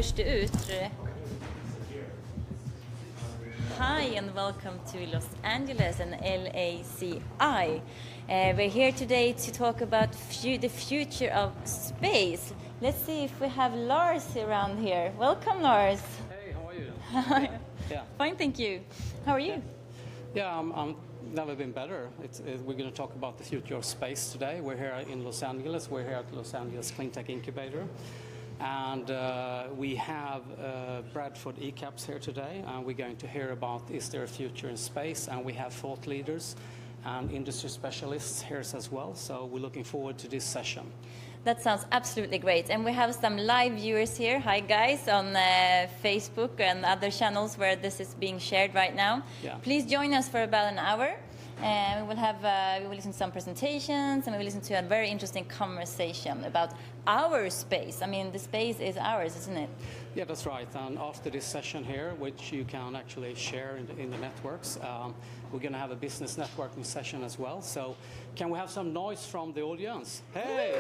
Hörs det ut? Hi and welcome to Los Angeles and LACI. We're here today to talk about the future of space. Let's see if we have Lars around here. Welcome, Lars. Hey, how are you? Yeah. Fine, thank you. How are you? Yeah, I'm never been better. We're going to talk about the future of space today. We're here in Los Angeles. We're here at Los Angeles CleanTech Incubator. And we have Bradford ECAPS here today, and we're going to hear about is there a future in space, and we have thought leaders and industry specialists here as well, so we're looking forward to this session. That sounds absolutely great, and we have some live viewers here. Hi guys, on Facebook and other channels where this is being shared right now. Yeah. Please join us for about an hour. We will listen to some presentations, and we will listen to a very interesting conversation about our space. I mean, the space is ours, isn't it? Yeah, that's right. And after this session here, which you can actually share in the networks, we're going to have a business networking session as well. So can we have some noise from the audience? Hey!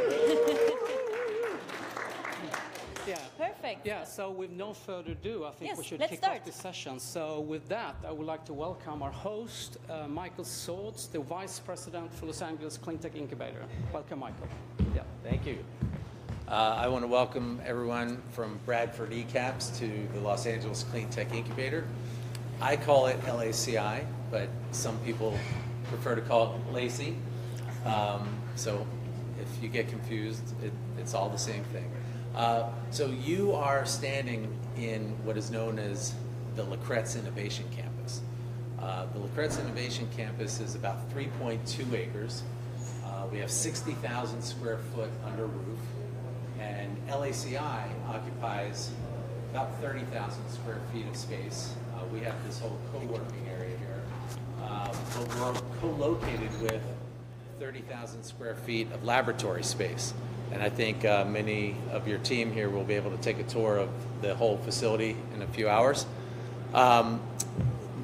Yeah. Perfect. Yeah, so with no further ado, I think we should kick off this session. So with that, I would like to welcome our host, Michael Swords, the Vice President for Los Angeles CleanTech Incubator. Welcome, Michael. Yeah, thank you. I want to welcome everyone from Bradford ECAPS to the Los Angeles CleanTech Incubator. I call it LACI, but some people prefer to call it LACI. So if you get confused, it's all the same thing. So you are standing in what is known as the LaCretz Innovation Campus. The LaCretz Innovation Campus is about 3.2 acres. We have 60,000 square foot under roof, and LACI occupies about 30,000 square feet of space. We have this whole co-working area here, but we're co-located with 30,000 square feet of laboratory space. And I think many of your team here will be able to take a tour of the whole facility in a few hours.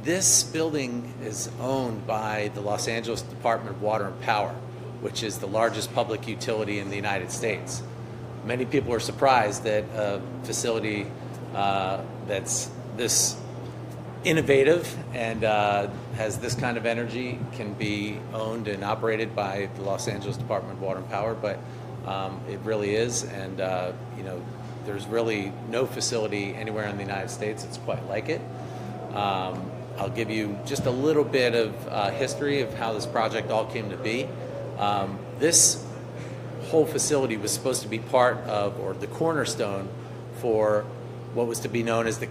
This building is owned by the Los Angeles Department of Water and Power, which is the largest public utility in the United States. Many people are surprised that a facility that's this innovative and has this kind of energy can be owned and operated by the Los Angeles Department of Water and Power, but it really is, and you know, there's really no facility anywhere in the United States that's quite like it. I'll give you just a little bit of history of how this project all came to be. This whole facility was supposed to be part of, or the cornerstone for what was to be known as the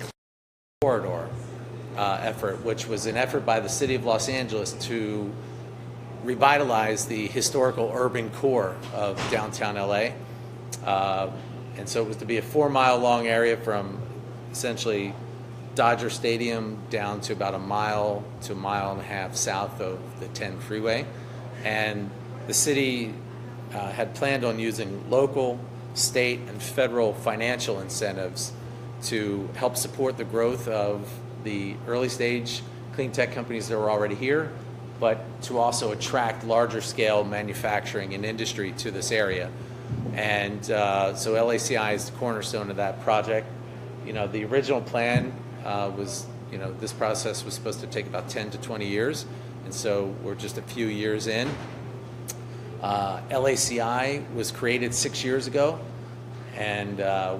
Corridor effort, which was an effort by the city of Los Angeles to revitalize the historical urban core of downtown LA. And so it was to be a 4-mile long area from essentially Dodger Stadium down to about a mile to a mile and a half south of the 10 freeway. And the city had planned on using local, state, and federal financial incentives to help support the growth of the early stage clean tech companies that were already here, but to also attract larger scale manufacturing and industry to this area. And so LACI is the cornerstone of that project. You know, the original plan was, you know, this process was supposed to take about 10 to 20 years, and so we're just a few years in. LACI was created 6 years ago, and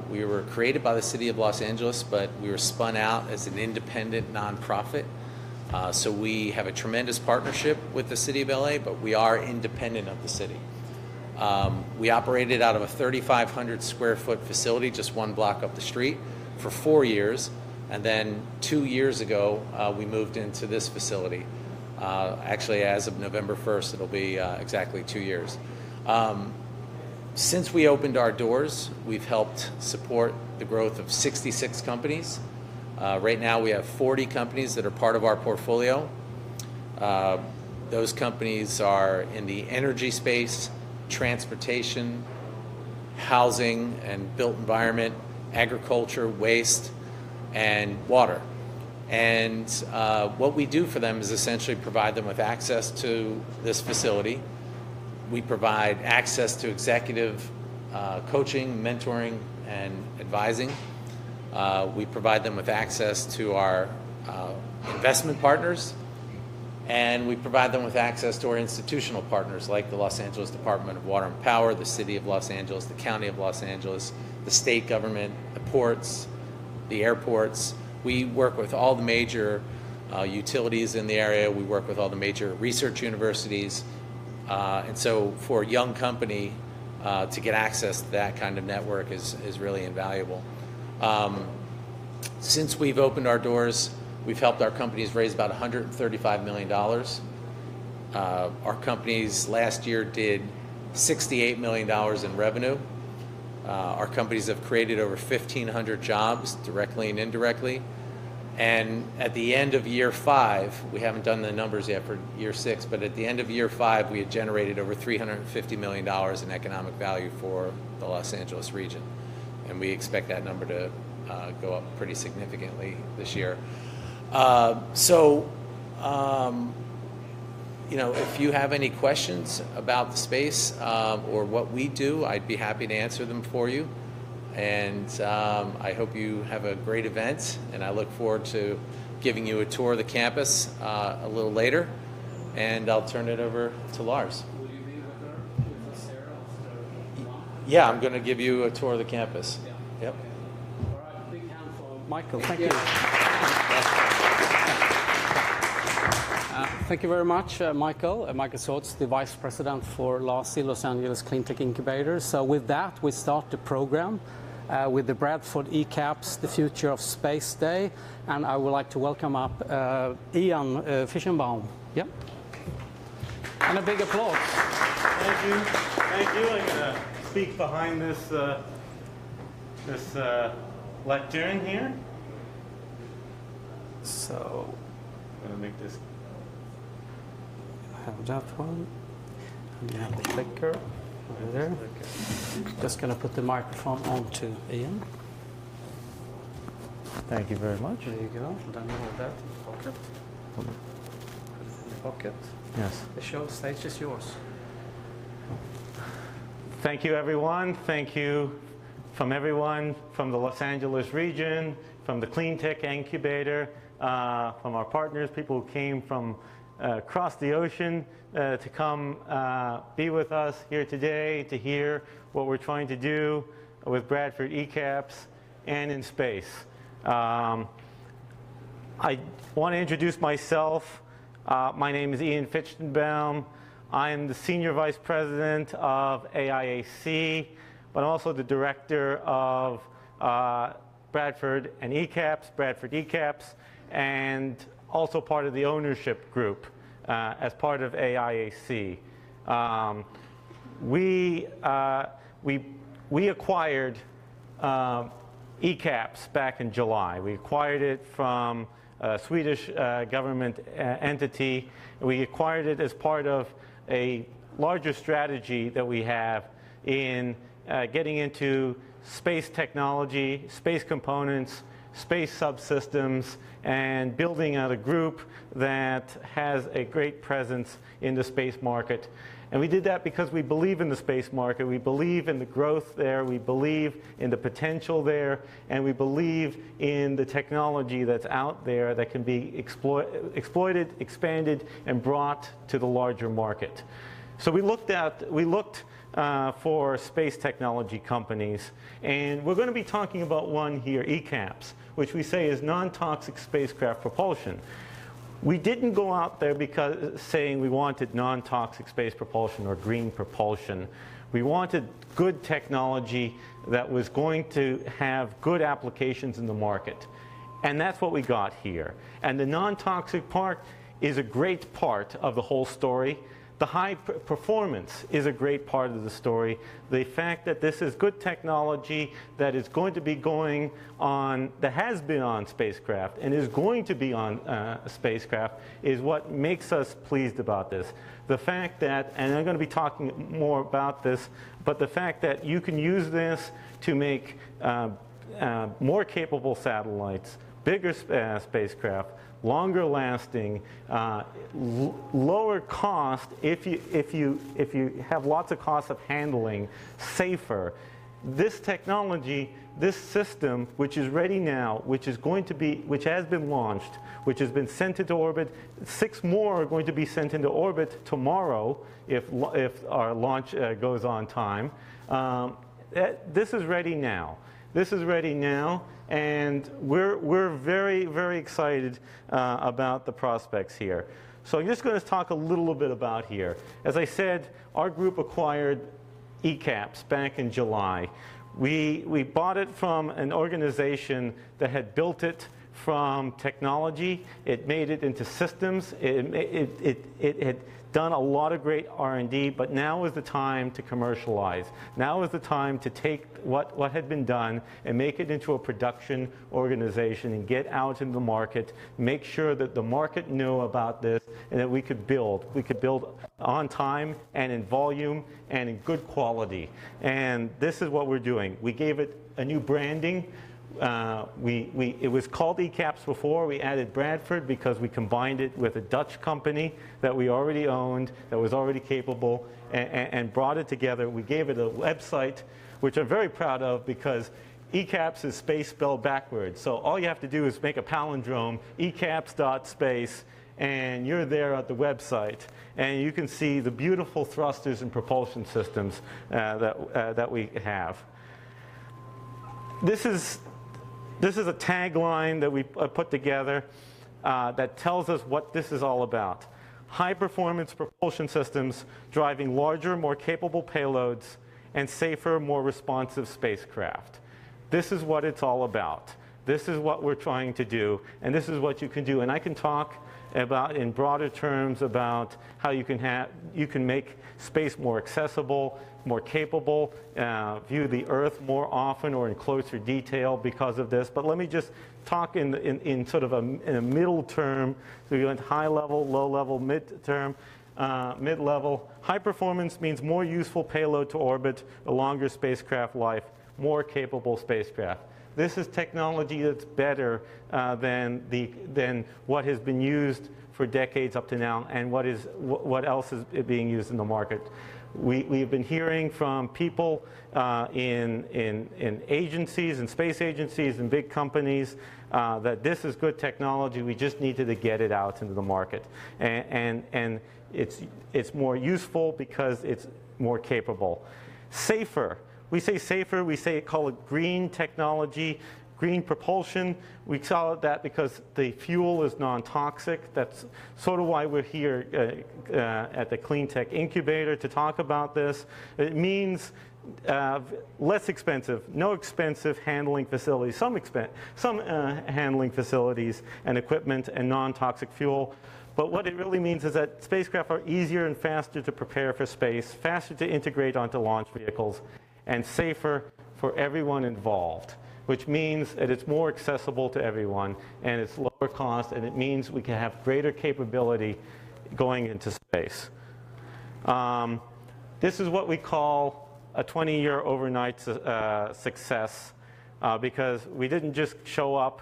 we were created by the city of Los Angeles, but we were spun out as an independent nonprofit. So we have a tremendous partnership with the city of LA, but we are independent of the city. We operated out of a 3,500 square foot facility just one block up the street for 4 years, and then 2 years ago we moved into this facility. Actually, as of November 1st, it'll be exactly 2 years. Since we opened our doors, we've helped support the growth of 66 companies. Right now we have 40 companies that are part of our portfolio. Those companies are in the energy space, transportation, housing and built environment, agriculture, waste, and water. And what we do for them is essentially provide them with access to this facility. We provide access to executive coaching, mentoring, and advising. We provide them with access to our investment partners, and we provide them with access to our institutional partners like the Los Angeles Department of Water and Power, the City of Los Angeles, the County of Los Angeles, the state government, the ports, the airports. We work with all the major utilities in the area. We work with all the major research universities. And so for a young company to get access to that kind of network is really invaluable. Since we've opened our doors, we've helped our companies raise about $135 million. Our companies last year did $68 million in revenue. Our companies have created over 1,500 jobs, directly and indirectly. And at the end of year 5, we haven't done the numbers yet for year 6, but at the end of year 5, we had generated over $350 million in economic value for the Los Angeles region. And we expect that number to go up pretty significantly this year. You know, if you have any questions about the space or what we do, I'd be happy to answer them for you. And I hope you have a great event, and I look forward to giving you a tour of the campus a little later. And I'll turn it over to Lars. Will you be with us, Sarah? Yeah, I'm going to give you a tour of the campus. Yeah. Yep. Okay. All right, big hand for Michael. Thank you. Thank you very much, Michael. Michael Swartz, the Vice President for Los Angeles CleanTech Incubator. So with that, we start the program with the Bradford ECAPS, the Future of Space Day. And I would like to welcome up Ian Fischenbaum. Yep. And a big applause. Thank you. Thank you. I'm going to speak behind this, lectern here. So I'm going to make this. Have that one. And you have the clicker over there. Just going to put the microphone on to Ian. Thank you very much. There you go. Then you hold that in the pocket. Put it in the pocket. Yes. The show stage is yours. Thank you, everyone. Thank you from everyone from the Los Angeles region, from the CleanTech Incubator, from our partners, people who came from across the ocean to come be with us here today to hear what we're trying to do with Bradford ECAPS and in space. I want to introduce myself. My name is Ian Fischenbaum. I am the Senior Vice President of AIAC, but I'm also the Director of Bradford and ECAPS, Bradford ECAPS, and also part of the ownership group as part of AIAC. We acquired ECAPS back in July. We acquired it from a Swedish government entity. We acquired it as part of a larger strategy that we have in getting into space technology, space components, space subsystems, and building out a group that has a great presence in the space market. And we did that because we believe in the space market, we believe in the growth there, we believe in the potential there, and we believe in the technology that's out there that can be exploited, expanded, and brought to the larger market. So we looked for space technology companies, and we're going to be talking about one here, ECAPS, which we say is non-toxic spacecraft propulsion. We didn't go out there because saying we wanted non-toxic space propulsion or green propulsion. We wanted good technology that was going to have good applications in the market. And that's what we got here. And the non-toxic part is a great part of the whole story. The high performance is a great part of the story. The fact that this is good technology that is going to be going on, that has been on spacecraft and is going to be on spacecraft is what makes us pleased about this. The fact that, and I'm going to be talking more about this, but the fact that you can use this to make more capable satellites, bigger spacecraft, longer lasting, lower cost if you have lots of costs of handling, safer, this technology, this system, which is ready now, which has been launched, which has been sent into orbit, 6 more are going to be sent into orbit tomorrow if our launch goes on time. This is ready now. This is ready now, and we're very, very excited about the prospects here. So I'm just going to talk a little bit about here. As I said, our group acquired ECAPS back in July. We bought it from an organization that had built it from technology. It made it into systems. It had done a lot of great R&D, but now is the time to commercialize. Now is the time to take what had been done and make it into a production organization and get out in the market, make sure that the market knew about this and that we could build. We could build on time and in volume and in good quality. And this is what we're doing. We gave it a new branding. It was called ECAPS before. We added Bradford because we combined it with a Dutch company that we already owned, that was already capable, and brought it together. We gave it a website, which I'm very proud of because ECAPS is space spelled backwards. So all you have to do is make a palindrome, ecaps.space, and you're there at the website. And you can see the beautiful thrusters and propulsion systems that we have. This is a tagline that we put together that tells us what this is all about. High-performance propulsion systems driving larger, more capable payloads and safer, more responsive spacecraft. This is what it's all about. This is what we're trying to do, and this is what you can do. And I can talk about, in broader terms, about how you can make space more accessible, more capable, view the Earth more often or in closer detail because of this. But let me just talk in sort of in a middle term. So you went high level, low level, mid-term, mid-level. High performance means more useful payload to orbit, a longer spacecraft life, more capable spacecraft. This is technology that's better than what has been used for decades up to now, and what else is being used in the market. We've been hearing from people in agencies and space agencies and big companies that this is good technology. We just needed to get it out into the market, and it's more useful because it's more capable, safer. We say safer, call it green technology, green propulsion. We call it that because the fuel is non-toxic. That's sort of why we're here at the CleanTech Incubator to talk about this. It means less expensive, no expensive handling facilities, some handling facilities and equipment and non-toxic fuel. But what it really means is that spacecraft are easier and faster to prepare for space, faster to integrate onto launch vehicles, and safer for everyone involved, which means that it's more accessible to everyone, and it's lower cost, and it means we can have greater capability going into space. This is what we call a 20-year overnight success, because we didn't just show up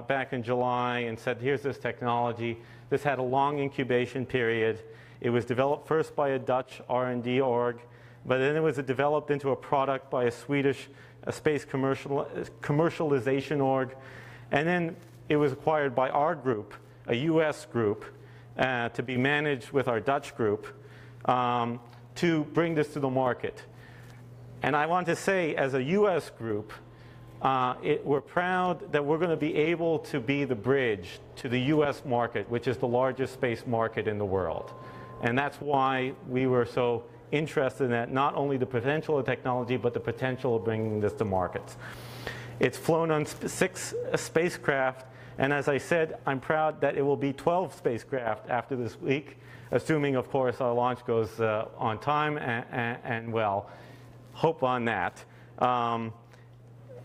back in July and said, here's this technology. This had a long incubation period. It was developed first by a Dutch R&D org, but then it was developed into a product by a Swedish space commercialization org. And then it was acquired by our group, a US group, to be managed with our Dutch group, to bring this to the market. And I want to say, as a US group, we're proud that we're going to be able to be the bridge to the US market, which is the largest space market in the world. And that's why we were so interested in that, not only the potential of technology, but the potential of bringing this to markets. It's flown on 6 spacecraft, and as I said, I'm proud that it will be 12 spacecraft after this week, assuming, of course, our launch goes on time and well. Hope on that.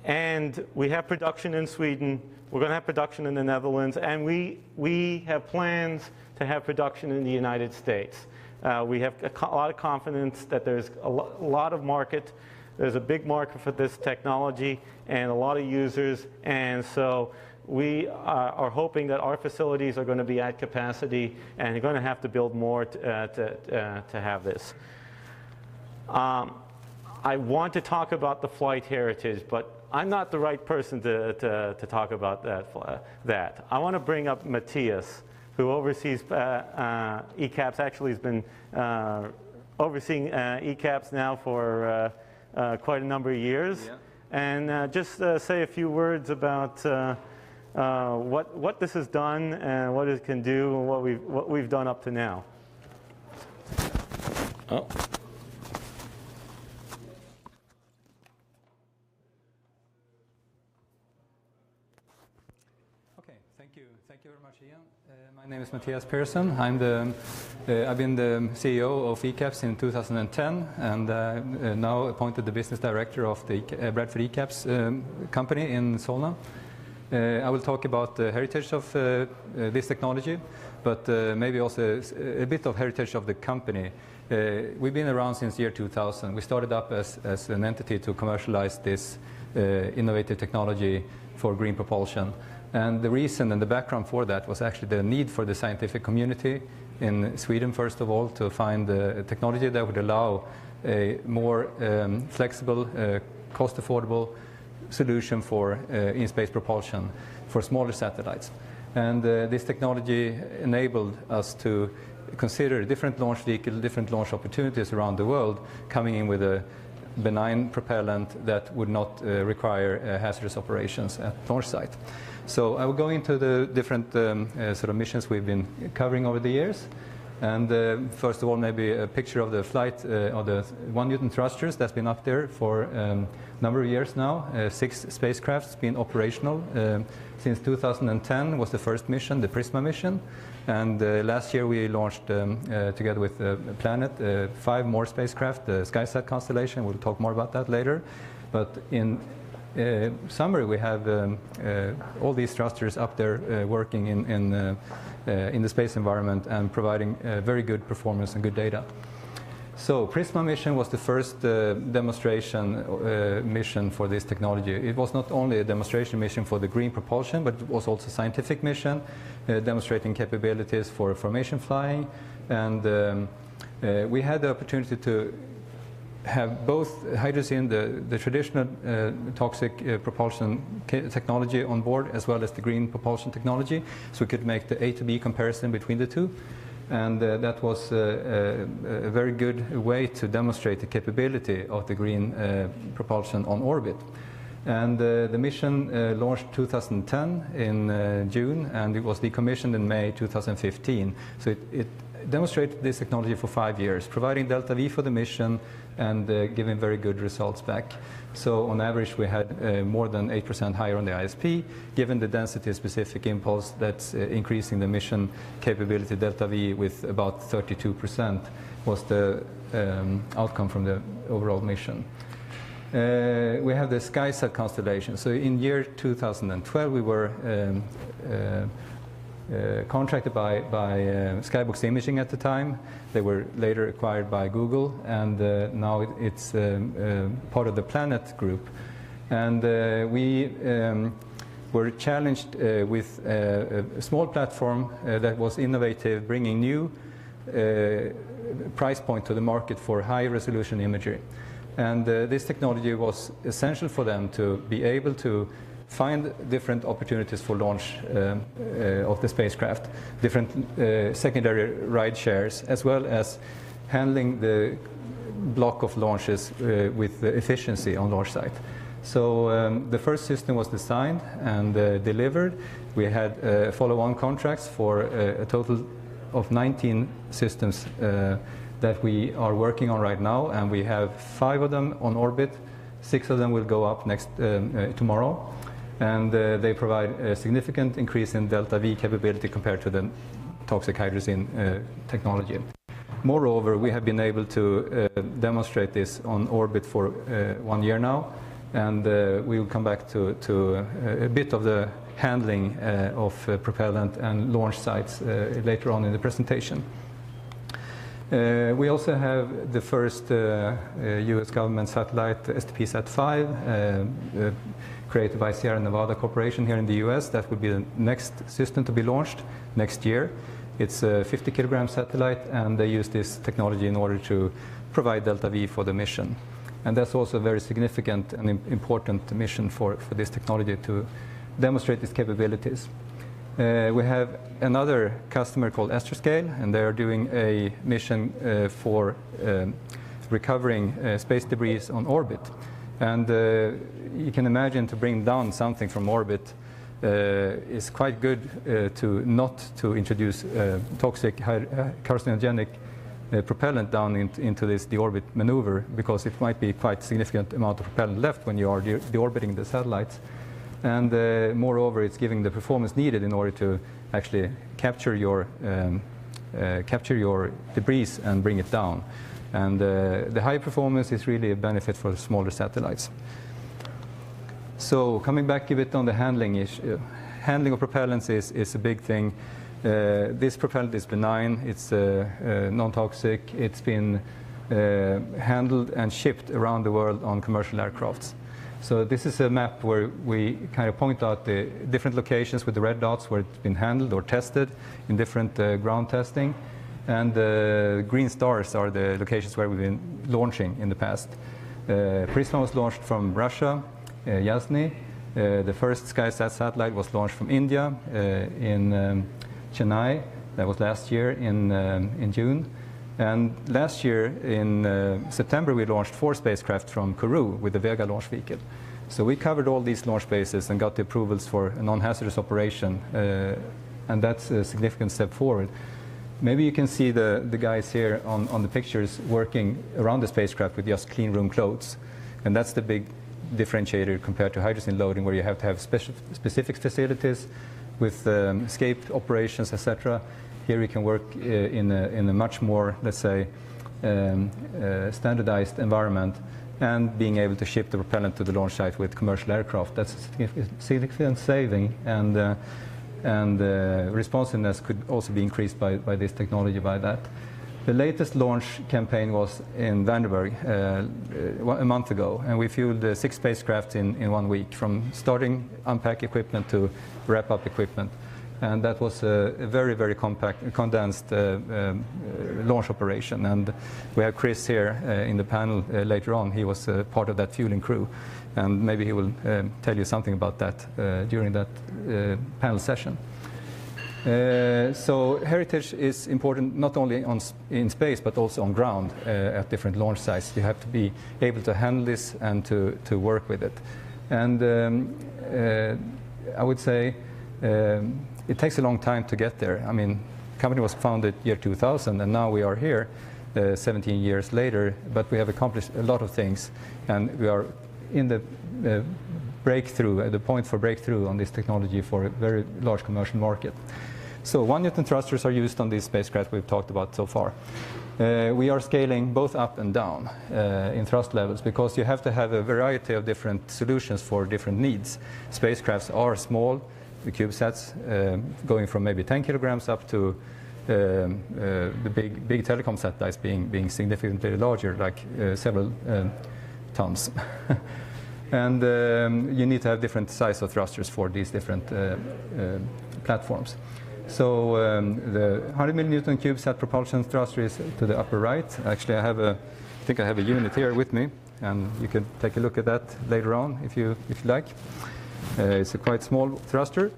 And we have production in Sweden. We're going to have production in the Netherlands, and we have plans to have production in the United States. We have a lot of confidence that there's a lot of market. There's a big market for this technology and a lot of users. And so we are hoping that our facilities are going to be at capacity, and you're going to have to build more to have this. I want to talk about the flight heritage, but I'm not the right person to talk about that. I want to bring up Matthias, who oversees ECAPS. Actually, has been overseeing ECAPS now for quite a number of years. Yeah. And just say a few words about what this has done and what it can do and what we've done up to now. Oh. Thank you very much, Ian. My name is Matthias Persson. I've been the CEO of ECAPS since 2010, and now appointed the business director of the Bradford ECAPS company in Solna. I will talk about the heritage of this technology, but maybe also a bit of heritage of the company. We've been around since year 2000. We started up as an entity to commercialize this innovative technology for green propulsion. And the reason and the background for that was actually the need for the scientific community in Sweden, first of all, to find a technology that would allow a more flexible, cost-affordable solution for in-space propulsion for smaller satellites. And this technology enabled us to consider different launch vehicles, different launch opportunities around the world, coming in with a benign propellant that would not require hazardous operations at launch site. So I will go into the different sort of missions we've been covering over the years. And first of all, maybe a picture of the flight of the 1 Newton thrusters that's been up there for a number of years now. 6 spacecrafts been operational. Since 2010 was the first mission, the Prisma mission. And last year we launched, together with Planet, 5 more spacecraft, the SkySat constellation. We'll talk more about that later. But in summary, we have all these thrusters up there working in the space environment and providing very good performance and good data. So Prisma mission was the first demonstration mission for this technology. It was not only a demonstration mission for the green propulsion, but it was also a scientific mission demonstrating capabilities for formation flying. And we had the opportunity to have both hydrogen, the traditional toxic propulsion technology on board, as well as the green propulsion technology, so we could make the A to B comparison between the two. And that was a very good way to demonstrate the capability of the green propulsion on orbit. And the mission launched 2010 in June, and it was decommissioned in May 2015. So it demonstrated this technology for 5 years, providing delta V for the mission and giving very good results back. So on average, we had more than 8% higher on the ISP, given the density-specific impulse that's increasing the mission capability delta V with about 32% was the outcome from the overall mission. We have the SkySat constellation. So in year 2012, we were contracted by Skybox Imaging at the time. They were later acquired by Google, and now it's part of the Planet group. And we were challenged with a small platform that was innovative, bringing new price point to the market for high-resolution imagery. And this technology was essential for them to be able to find different opportunities for launch of the spacecraft, different secondary ride shares, as well as handling the block of launches with efficiency on launch site. So the first system was designed and delivered. We had follow-on contracts for a total of 19 systems that we are working on right now, and we have 5 of them on orbit. 6 of them will go up tomorrow. And they provide a significant increase in delta V capability compared to the toxic hydrogen technology. Moreover, we have been able to demonstrate this on orbit for 1 year now, and we will come back to a bit of the handling of propellant and launch sites later on in the presentation. We also have the first US government satellite, STP-SAT-5, created by Sierra Nevada Corporation here in the US. That will be the next system to be launched next year. It's a 50-kilogram satellite, and they use this technology in order to provide delta V for the mission. And that's also a very significant and important mission for this technology to demonstrate its capabilities. We have another customer called Astroscale, and they are doing a mission for recovering space debris on orbit. And you can imagine to bring down something from orbit is quite good to not to introduce toxic carcinogenic propellant down into this deorbit maneuver, because it might be quite significant amount of propellant left when you are deorbiting the satellites. And moreover, it's giving the performance needed in order to actually capture your debris and bring it down. And the high performance is really a benefit for the smaller satellites. So coming back a bit on the handling issue, handling of propellants is a big thing. This propellant is benign, it's non-toxic, it's been handled and shipped around the world on commercial aircrafts. So this is a map where we kind of point out the different locations with the red dots where it's been handled or tested in different ground testing. And the green stars are the locations where we've been launching in the past. Prisma was launched from Russia, Yasny. The first SkySat satellite was launched from India in Chennai. That was last year in June. And last year in September we launched 4 spacecraft from Kourou with the Vega launch vehicle. So we covered all these launch bases and got the approvals for a non-hazardous operation, and that's a significant step forward. Maybe you can see the guys here on the pictures working around the spacecraft with just clean room clothes, and that's the big differentiator compared to hydrogen loading, where you have to have specific facilities with escape operations, etc. Here we can work in a much more, let's say, standardized environment, and being able to ship the propellant to the launch site with commercial aircraft. That's a significant saving, and responsiveness could also be increased by this technology by that. The latest launch campaign was in Vandenberg a month ago, and we fueled 6 spacecraft in 1 week, from starting unpack equipment to wrap up equipment. And that was a very, very compact, condensed launch operation. And we have Chris here in the panel later on. He was part of that fueling crew. And maybe he will tell you something about that during that panel session. So heritage is important not only in space, but also on ground at different launch sites. You have to be able to handle this and to work with it. And I would say it takes a long time to get there. I mean, the company was founded year 2000, and now we are here 17 years later, but we have accomplished a lot of things, and we are in the breakthrough, at the point for breakthrough on this technology for a very large commercial market. So 1 Newton thrusters are used on these spacecraft we've talked about so far. We are scaling both up and down in thrust levels, because you have to have a variety of different solutions for different needs. Spacecrafts are small, the CubeSats, going from maybe 10 kilograms up to the big telecom satellites being significantly larger, like several tons. And you need to have different size of thrusters for these different platforms. So the 100 milliNewton CubeSat propulsion thruster is to the upper right. Actually, I think I have a unit here with me, and you can take a look at that later on if you like. It's a quite small thruster,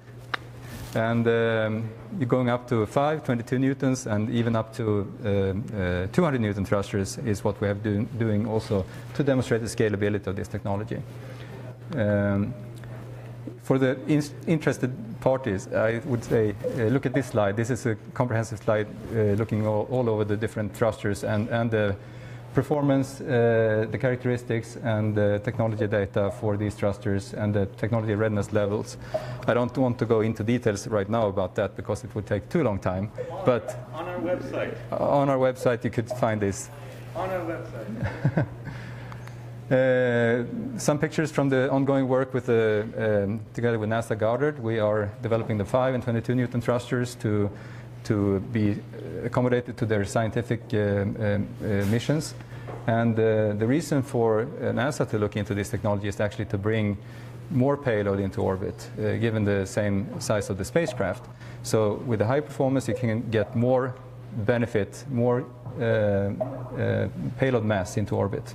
and you're going up to 22 newtons, and even up to 200 Newton thrusters is what we have doing also to demonstrate the scalability of this technology. For the interested parties, I would say, look at this slide. This is a comprehensive slide looking all over the different thrusters and the performance, the characteristics, and the technology data for these thrusters and the technology readiness levels. I don't want to go into details right now about that because it would take too long time. But on our website. On our website you could find this. On our website. Some pictures from the ongoing work with together with NASA Goddard. We are developing the 5 and 22 Newton thrusters to be accommodated to their scientific missions. And the reason for NASA to look into this technology is actually to bring more payload into orbit, given the same size of the spacecraft. So with the high performance, you can get more benefit, more payload mass into orbit.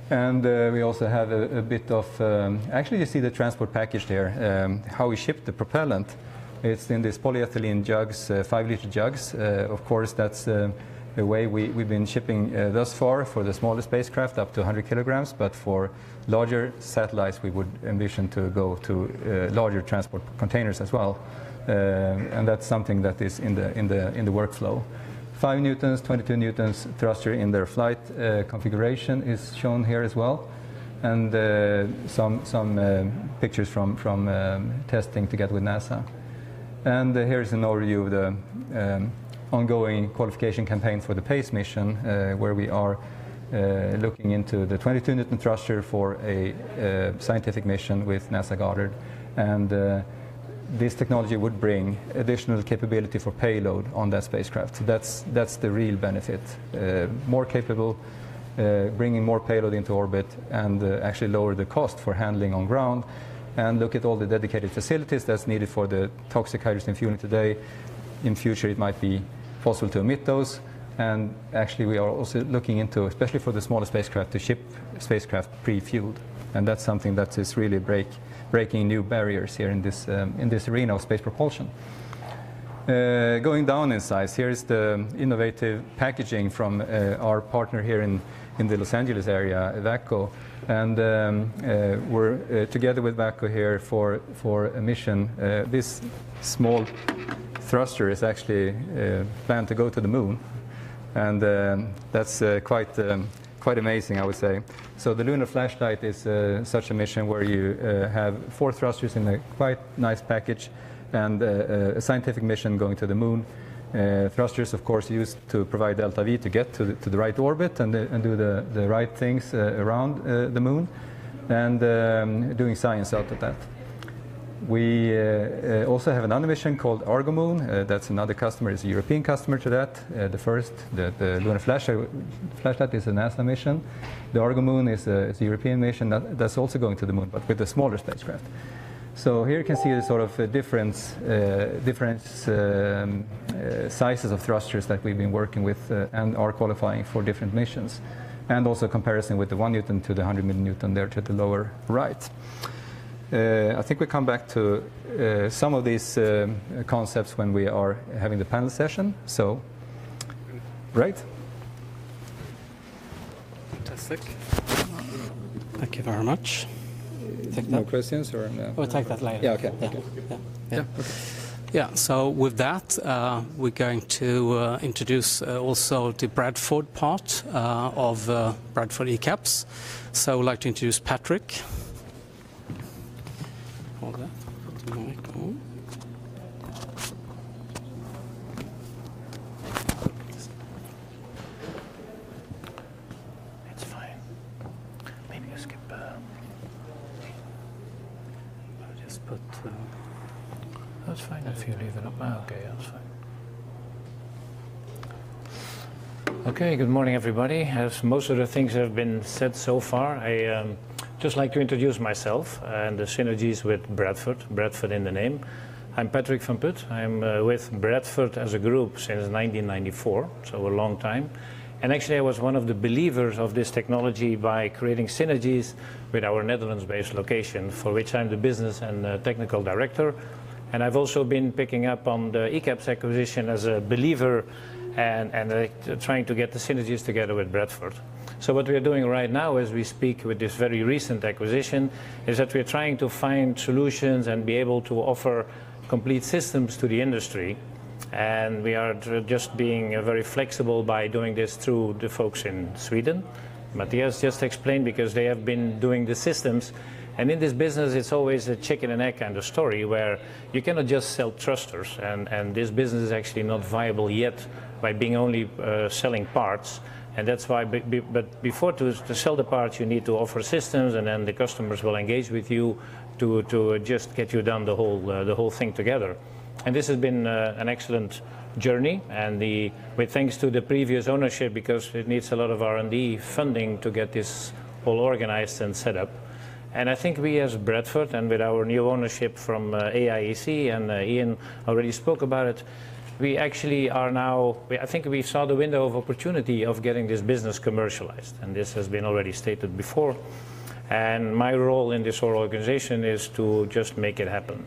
And we also have a bit of, actually you see the transport package there, how we ship the propellant. It's in these polyethylene jugs, 5-liter jugs. Of course, that's the way we've been shipping thus far for the smaller spacecraft, up to 100 kilograms. But for larger satellites, we would envision to go to larger transport containers as well. And that's something that is in the workflow. 5 newtons, 22 newtons thruster in their flight configuration is shown here as well. And some pictures from testing together with NASA. And here's an overview of the ongoing qualification campaign for the PACE mission, where we are looking into the 22 newton thruster for a scientific mission with NASA Goddard. And this technology would bring additional capability for payload on that spacecraft. So that's the real benefit. More capable, bringing more payload into orbit, and actually lower the cost for handling on ground. And look at all the dedicated facilities that's needed for the toxic hydrogen fueling today. In future, it might be possible to omit those. And actually, we are also looking into, especially for the smaller spacecraft, to ship spacecraft pre-fueled. And that's something that is really breaking new barriers here in this arena of space propulsion. Going down in size, here's the innovative packaging from our partner here in the Los Angeles area, VACCO. And we're together with VACCO here for a mission. This small thruster is actually planned to go to the moon. And that's quite amazing, I would say. So the lunar flashlight is such a mission where you have 4 thrusters in a quite nice package, and a scientific mission going to the moon. Thrusters, of course, used to provide delta V to get to the right orbit and do the right things around the moon, and doing science out of that. We also have another mission called ArianeGroup. That's another customer, is a European customer to that. The lunar flashlight is a NASA mission. The ArianeGroup is a European mission that's also going to the moon, but with a smaller spacecraft. So here you can see the sort of different sizes of thrusters that we've been working with and are qualifying for different missions. And also comparison with the 1 Newton to the 100 milliNewton there to the lower right. I think we come back to some of these concepts when we are having the panel session. So, right? Fantastic. Thank you very much. No questions, or no? We'll take that later. Yeah. Okay. Yeah. Okay. Yeah. So with that, we're going to introduce also the Bradford part of Bradford ECAPS. So I'd like to introduce Patrick. Hold that. Put the mic on. It's fine. Maybe you skip. I'll just put. That's fine if you leave it up. Okay, that's fine. Okay, good morning, everybody. As most of the things have been said so far, I just like to introduce myself and the synergies with Bradford in the name. I'm Patrick van Put. I'm with Bradford as a group since 1994, so a long time. And actually I was one of the believers of this technology by creating synergies with our Netherlands-based location, for which I'm the business and technical director. And I've also been picking up on the ECAPS acquisition as a believer and trying to get the synergies together with Bradford. So what we're doing right now as we speak with this very recent acquisition is that we're trying to find solutions and be able to offer complete systems to the industry. And we are just being very flexible by doing this through the folks in Sweden. Matthias just explained, because they have been doing the systems. And in this business, it's always a chicken and egg kind of story, where you cannot just sell thrusters. And this business is actually not viable yet by being only selling parts. And that's why, but before to sell the parts, you need to offer systems, and then the customers will engage with you to just get you done the whole thing together. And this has been an excellent journey, and with thanks to the previous ownership, because it needs a lot of R&D funding to get this all organized and set up. And I think we as Bradford, and with our new ownership from AIEC, and Ian already spoke about it, we actually are now, I think we saw the window of opportunity of getting this business commercialized, and this has been already stated before. And my role in this whole organization is to just make it happen.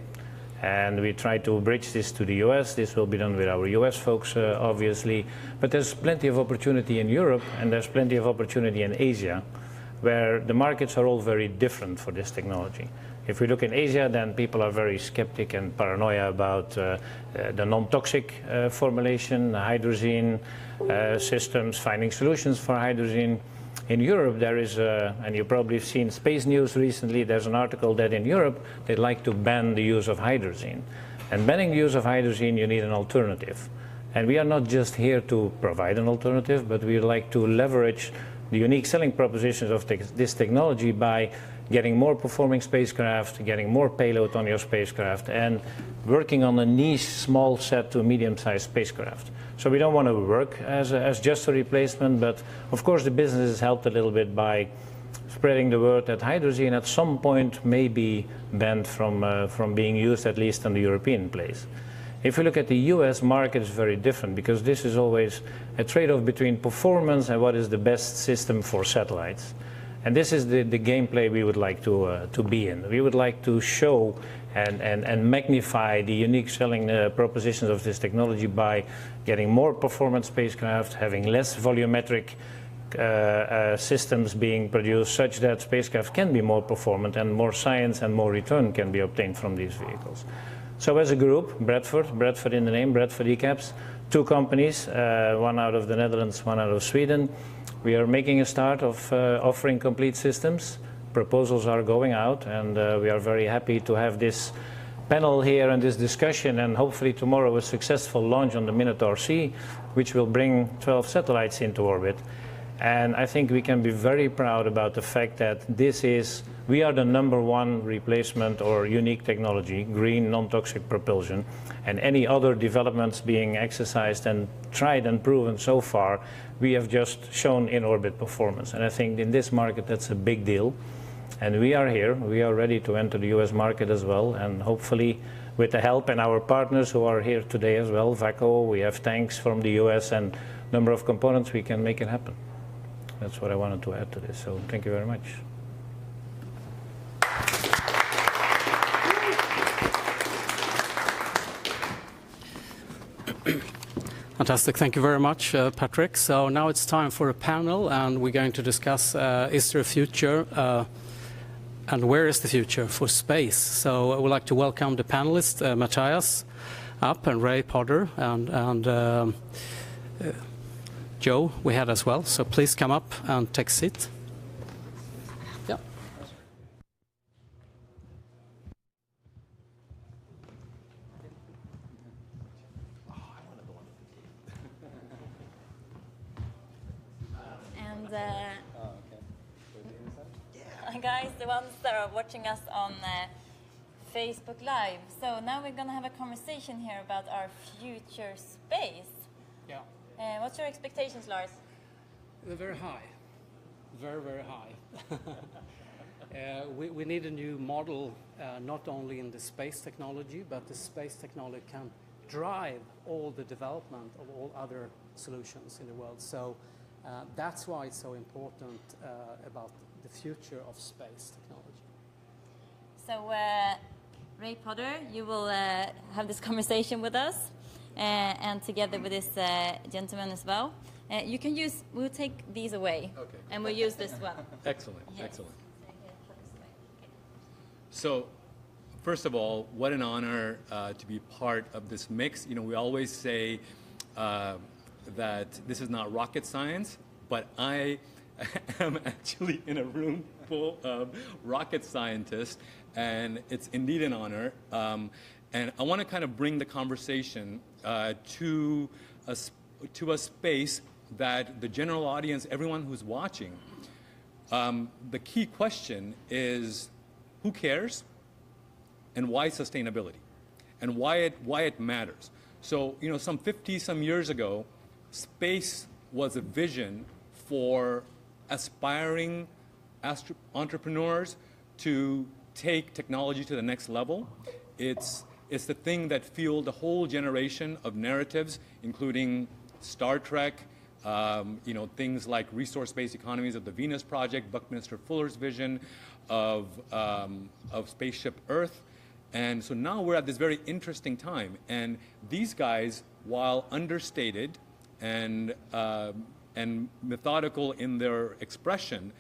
And we try to bridge this to the US. This will be done with our US folks, obviously. But there's plenty of opportunity in Europe, and there's plenty of opportunity in Asia, where the markets are all very different for this technology. If we look in Asia, then people are very skeptic and paranoia about the non-toxic formulation, hydrazine systems, finding solutions for hydrazine. In Europe, there is, and you probably have seen Space News recently, there's an article that in Europe, they'd like to ban the use of hydrazine. And banning the use of hydrazine, you need an alternative. And we are not just here to provide an alternative, but we like to leverage the unique selling propositions of this technology by getting more performing spacecraft, getting more payload on your spacecraft, and working on a niche, small set to medium-sized spacecraft. So we don't want to work as just a replacement, but of course the business is helped a little bit by spreading the word that hydrazine at some point may be banned from being used, at least in the European place. If you look at the US market, it's very different, because this is always a trade-off between performance and what is the best system for satellites. And this is the gameplay we would like to be in. We would like to show and magnify the unique selling propositions of this technology by getting more performance spacecraft, having less volumetric systems being produced, such that spacecraft can be more performant and more science and more return can be obtained from these vehicles. So as a group, Bradford in the name, Bradford ECAPS, 2 companies, one out of the Netherlands, one out of Sweden. We are making a start of offering complete systems. Proposals are going out, and we are very happy to have this panel here and this discussion, and hopefully tomorrow a successful launch on the Minotaur C, which will bring 12 satellites into orbit. And I think we can be very proud about the fact that we are the #1 replacement or unique technology, green, non-toxic propulsion, and any other developments being exercised and tried and proven so far, we have just shown in-orbit performance. And I think in this market, that's a big deal. And we are here. We are ready to enter the US market as well. And hopefully, with the help and our partners who are here today as well, VACCO, we have tanks from the US and number of components, we can make it happen. That's what I wanted to add to this. So thank you very much. Fantastic. Thank you very much, Patrick. So now it's time for a panel, and we're going to discuss is there a future and where is the future for space? So I would like to welcome the panelists, Matthias up, and Ray Potter, and Joe we had as well. So please come up and take a seat. Yeah. Guys, the ones that are watching us on Facebook Live. So now we're going to have a conversation here about our future space. Yeah. What's your expectations, Lars? They're very high. Very, very high. We need a new model, not only in the space technology, but the space technology can drive all the development of all other solutions in the world. So that's why it's so important about the future of space technology. So, Ray Potter, you will have this conversation with us, and together with this gentleman as well. We'll take these away, okay, and we'll use this one. Excellent, Yes. excellent. So, first of all, what an honor to be part of this mix. You know, we always say that this is not rocket science, but I am actually in a room full of rocket scientists, and it's indeed an honor. And I want to kind of bring the conversation to a space that the general audience, everyone who's watching, the key question is, who cares, and why sustainability, and why it matters. So, you know, some 50-some years ago, space was a vision for aspiring entrepreneurs to take technology to the next level. It's It's the thing that fueled a whole generation of narratives, including Star Trek, things like resource-based economies of the Venus Project, Buckminster Fuller's vision of Spaceship Earth. And so now we're at this very interesting time. And these guys, while understated and methodical in their expression,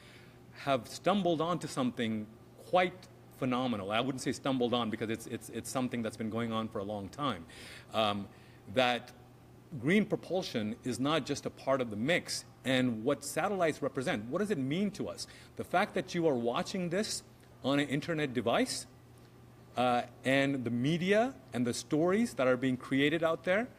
have stumbled onto something quite phenomenal. I wouldn't say stumbled on because it's something that's been going on for a long time. That green propulsion is not just a part of the mix. And what satellites represent, what does it mean to us? The fact that you are watching this on an internet device, and the media and the stories that are being created out there,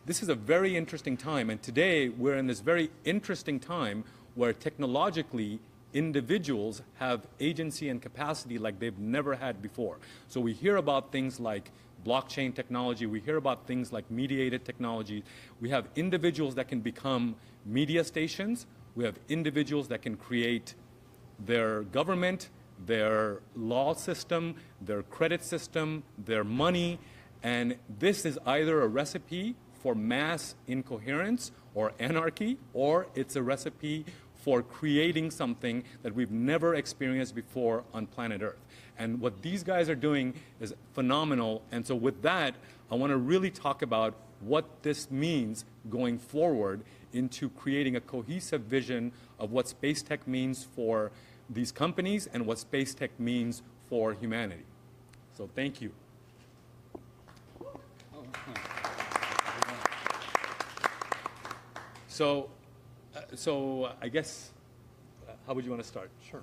this is a very interesting time. And today we're in this very interesting time where technologically individuals have agency and capacity like they've never had before. So we hear about things like blockchain technology, we hear about things like mediated technology. We have individuals that can become media stations, we have individuals that can create their government, their law system, their credit system, their money, and this is either a recipe for mass incoherence or anarchy, or it's a recipe for creating something that we've never experienced before on planet Earth. And what these guys are doing is phenomenal. And so with that, I want to really talk about what this means going forward into creating a cohesive vision of what space tech means for these companies and what space tech means for humanity. So thank you. So I guess, how would you want to start? Sure.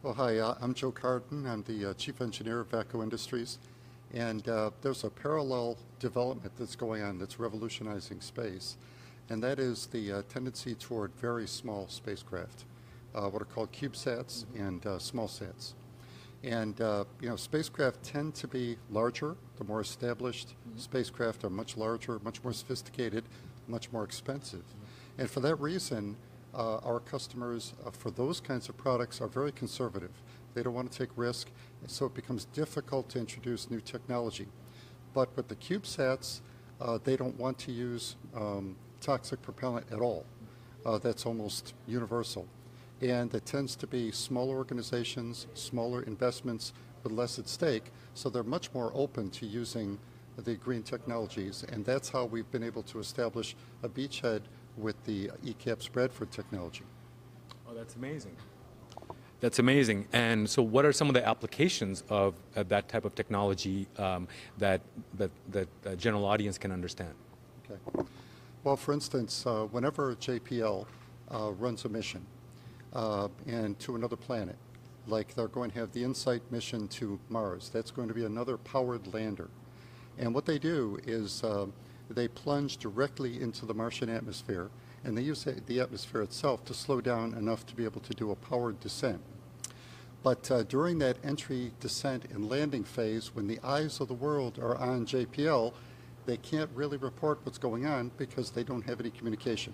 Well, hi, I'm Joe Carden. I'm the Chief Engineer of VACCO Industries. And there's a parallel development that's going on that's revolutionizing space. And that is the tendency toward very small spacecraft, what are called CubeSats and smallsats. And spacecraft tend to be larger. The more established spacecraft are much larger, much more sophisticated, much more expensive. And for that reason, our customers for those kinds of products are very conservative. They don't want to take risk, and so it becomes difficult to introduce new technology. But with the CubeSats, they don't want to use toxic propellant at all. That's almost universal. And it tends to be smaller organizations, smaller investments with less at stake, so they're much more open to using the green technologies, and that's how we've been able to establish a beachhead with the ECAPS Bradford technology. Oh, that's amazing. That's amazing. And so what are some of the applications of that type of technology that general audience can understand? Okay. Well, for instance, whenever JPL runs a mission and to another planet, like they're going to have the InSight mission to Mars, that's going to be another powered lander. And what they do is they plunge directly into the Martian atmosphere, and they use the atmosphere itself to slow down enough to be able to do a powered descent. But during that entry, descent, and landing phase, when the eyes of the world are on JPL, they can't really report what's going on because they don't have any communication.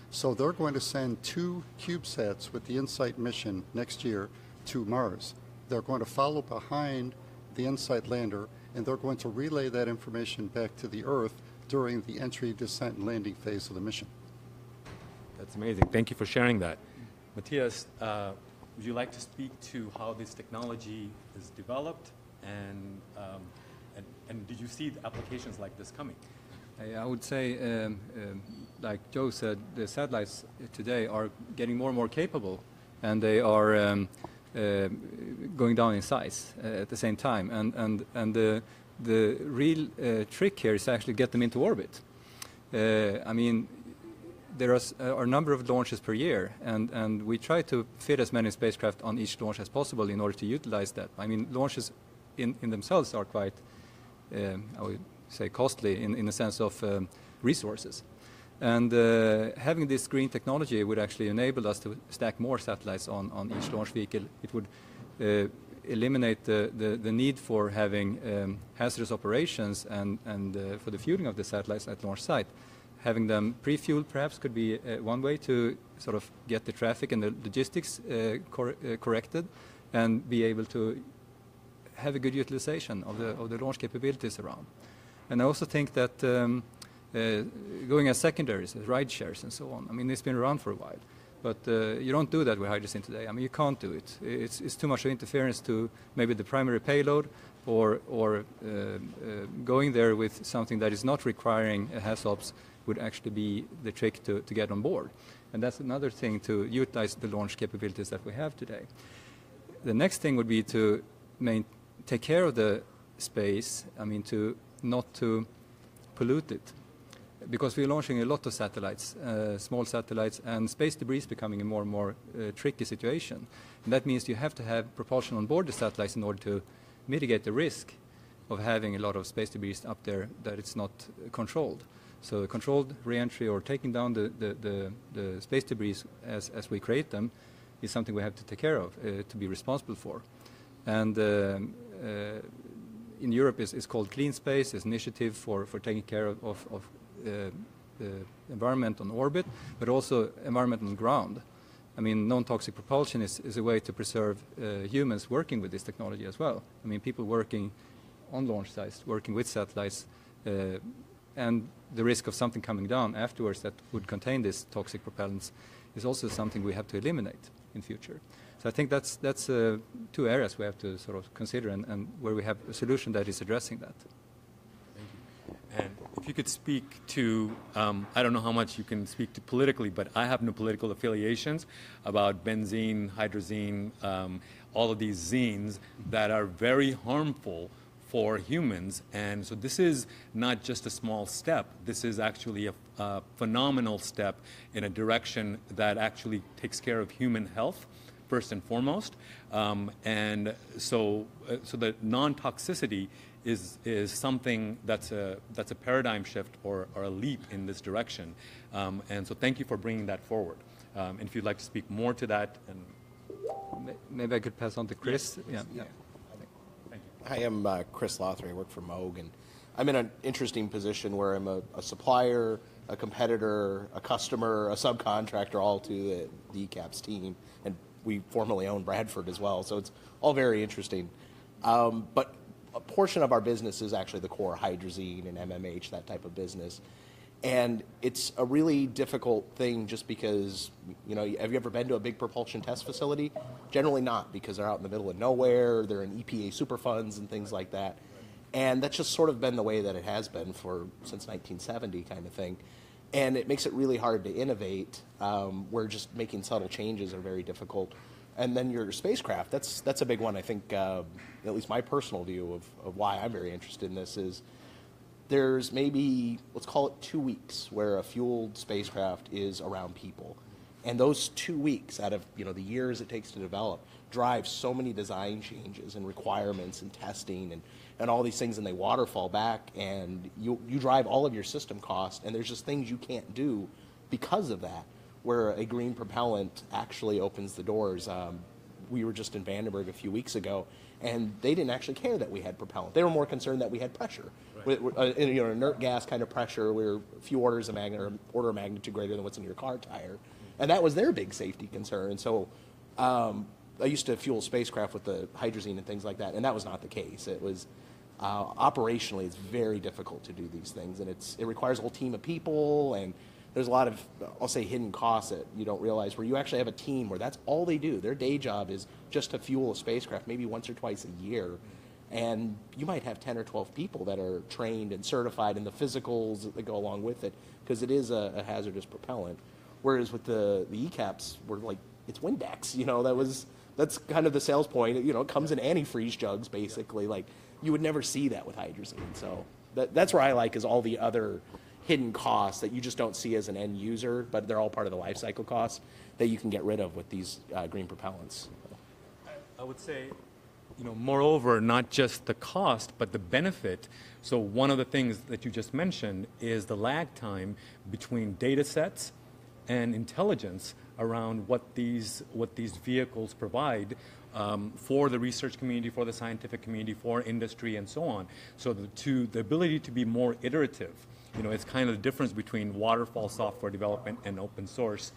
So they're going to send 2 CubeSats with the InSight mission next year to Mars. They're going to follow behind the InSight lander, and they're going to relay that information back to the Earth during the entry, descent, and landing phase of the mission. That's amazing. Thank you for sharing that. Matthias, would you like to speak to how this technology is developed, and did you see applications like this coming? I would say, like Joe said, the satellites today are getting more and more capable, and they are going down in size at the same time. And the real trick here is to actually get them into orbit. I mean, there are a number of launches per year, and we try to fit as many spacecraft on each launch as possible in order to utilize that. I mean, launches in themselves are quite, I would say, costly in the sense of resources. And having this green technology would actually enable us to stack more satellites on each launch vehicle. It would eliminate the need for having hazardous operations and for the fueling of the satellites at launch site. Having them pre-fueled perhaps could be one way to sort of get the traffic and the logistics corrected, and be able to have a good utilization of the launch capabilities around. And I also think that going as secondaries, as ride shares and so on, I mean, it's been around for a while. But you don't do that with hydrogen today. I mean, you can't do it. It's too much interference to maybe the primary payload, or going there with something that is not requiring a HAZOPS would actually be the trick to get on board. And that's another thing to utilize the launch capabilities that we have today. The next thing would be to take care of the space, I mean, not to pollute it. Because we're launching a lot of satellites, small satellites, and space debris is becoming a more and more tricky situation. And that means you have to have propulsion on board the satellites in order to mitigate the risk of having a lot of space debris up there that it's not controlled. So controlled re-entry or taking down the space debris as we create them is something we have to take care of, to be responsible for. And in Europe it's called Clean Space. It's an initiative for taking care of the environment on orbit, but also environment on ground. I mean, non-toxic propulsion is a way to preserve humans working with this technology as well. I mean, people working on launch sites, working with satellites, and the risk of something coming down afterwards that would contain these toxic propellants is also something we have to eliminate in future. So I think that's two areas we have to sort of consider, and where we have a solution that is addressing that. And if you could speak to, I don't know how much you can speak to politically, but I have no political affiliations about benzene, hydrazine, all of these zenes that are very harmful for humans. And so this is not just a small step. This is actually a phenomenal step in a direction that actually takes care of human health, first and foremost. And so the non-toxicity is something that's a paradigm shift or a leap in this direction. And so thank you for bringing that forward. And if you'd like to speak more to that. And maybe I could pass on to Chris. Yes, Yeah. thank you. Hi, I'm Chris Lothry. I work for Moog, and I'm in an interesting position where I'm a supplier, a competitor, a customer, a subcontractor, all to the ECAPS team, and we formerly own Bradford as well, so it's all very interesting. But a portion of our business is actually the core hydrazine and MMH, that type of business. And it's a really difficult thing just because, you know, have you ever been to a big propulsion test facility? Generally not, because they're out in the middle of nowhere, they're in EPA superfunds and things like that. And that's just sort of been the way that it has been since 1970 kind of thing. And it makes it really hard to innovate, where just making subtle changes are very difficult. And then your spacecraft, that's a big one. I think, at least my personal view of why I'm very interested in this is there's maybe, let's call it 2 weeks, where a fueled spacecraft is around people. And those 2 weeks out of the years it takes to develop drive so many design changes and requirements and testing and all these things, and they waterfall back, and you drive all of your system cost, and there's just things you can't do because of that, where a green propellant actually opens the doors. We were just in Vandenberg a few weeks ago, and they didn't actually care that we had propellant. They were more concerned that we had pressure. Right. Inert gas kind of pressure. We were a few orders of magnitude greater than what's in your car tire. And that was their big safety concern. And so I used to fuel spacecraft with the hydrazine and things like that, and that was not the case. It was operationally, it's very difficult to do these things, and it requires a whole team of people, and there's a lot of, I'll say, hidden costs that you don't realize, where you actually have a team where that's all they do. Their day job is just to fuel a spacecraft maybe once or twice a year. And you might have 10 or 12 people that are trained and certified in the physicals that go along with it, because it is a hazardous propellant. Whereas with the ECAPS, we're like, it's Windex. That's kind of the sales point. It comes in antifreeze jugs, basically. Like, you would never see that with hydrazine. So that's where I like is all the other hidden costs that you just don't see as an end user, but they're all part of the life cycle costs that you can get rid of with these green propellants. I would say, moreover, not just the cost, but the benefit. So one of the things that you just mentioned is the lag time between data sets and intelligence around what these vehicles provide for the research community, for the scientific community, for industry, and so on. So the ability to be more iterative you know, it's kind of the difference between waterfall software development and open source,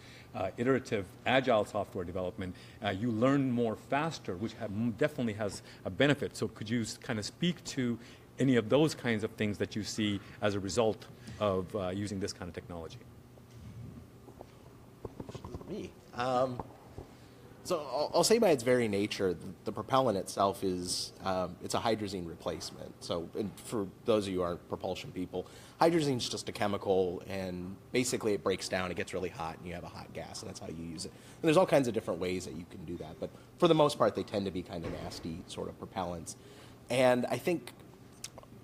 iterative, agile software development. You learn more faster, which definitely has a benefit. So could you kind of speak to any of those kinds of things that you see as a result of using this kind of technology? Me. So I'll say by its very nature, the propellant itself is it's a hydrazine replacement. So and for those of you who aren't propulsion people, hydrazine is just a chemical, and basically it breaks down, it gets really hot, and you have a hot gas, and that's how you use it. And there's all kinds of different ways that you can do that, but for the most part, they tend to be kind of nasty sort of propellants. And I think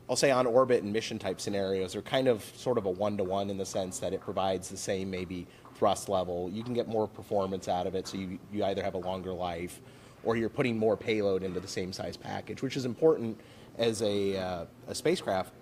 I'll say on orbit and mission type scenarios, they're kind of sort of a one-to-one in the sense that it provides the same maybe thrust level. You can get more performance out of it, so you either have a longer life or you're putting more payload into the same size package, which is important as a spacecraft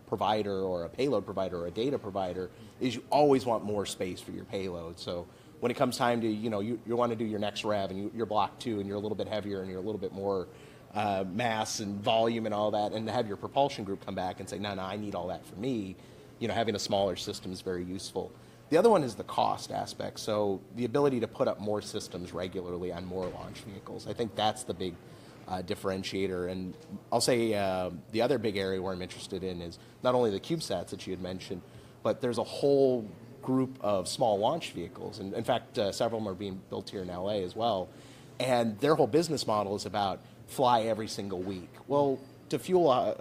provider or a payload provider or a data provider, is you always want more space for your payload. So when it comes time to, you want to do your next rev and you're block 2 and you're a little bit heavier and you're a little bit more mass and volume and all that, and to have your propulsion group come back and say, no, I need all that for me, having a smaller system is very useful. The other one is the cost aspect. So the ability to put up more systems regularly on more launch vehicles. I think that's the big differentiator. And I'll say the other big area where I'm interested in is not only the CubeSats that you had mentioned, but there's a whole group of small launch vehicles. And in fact, several of them are being built here in LA as well. And their whole business model is about fly every single week. Well, to fuel,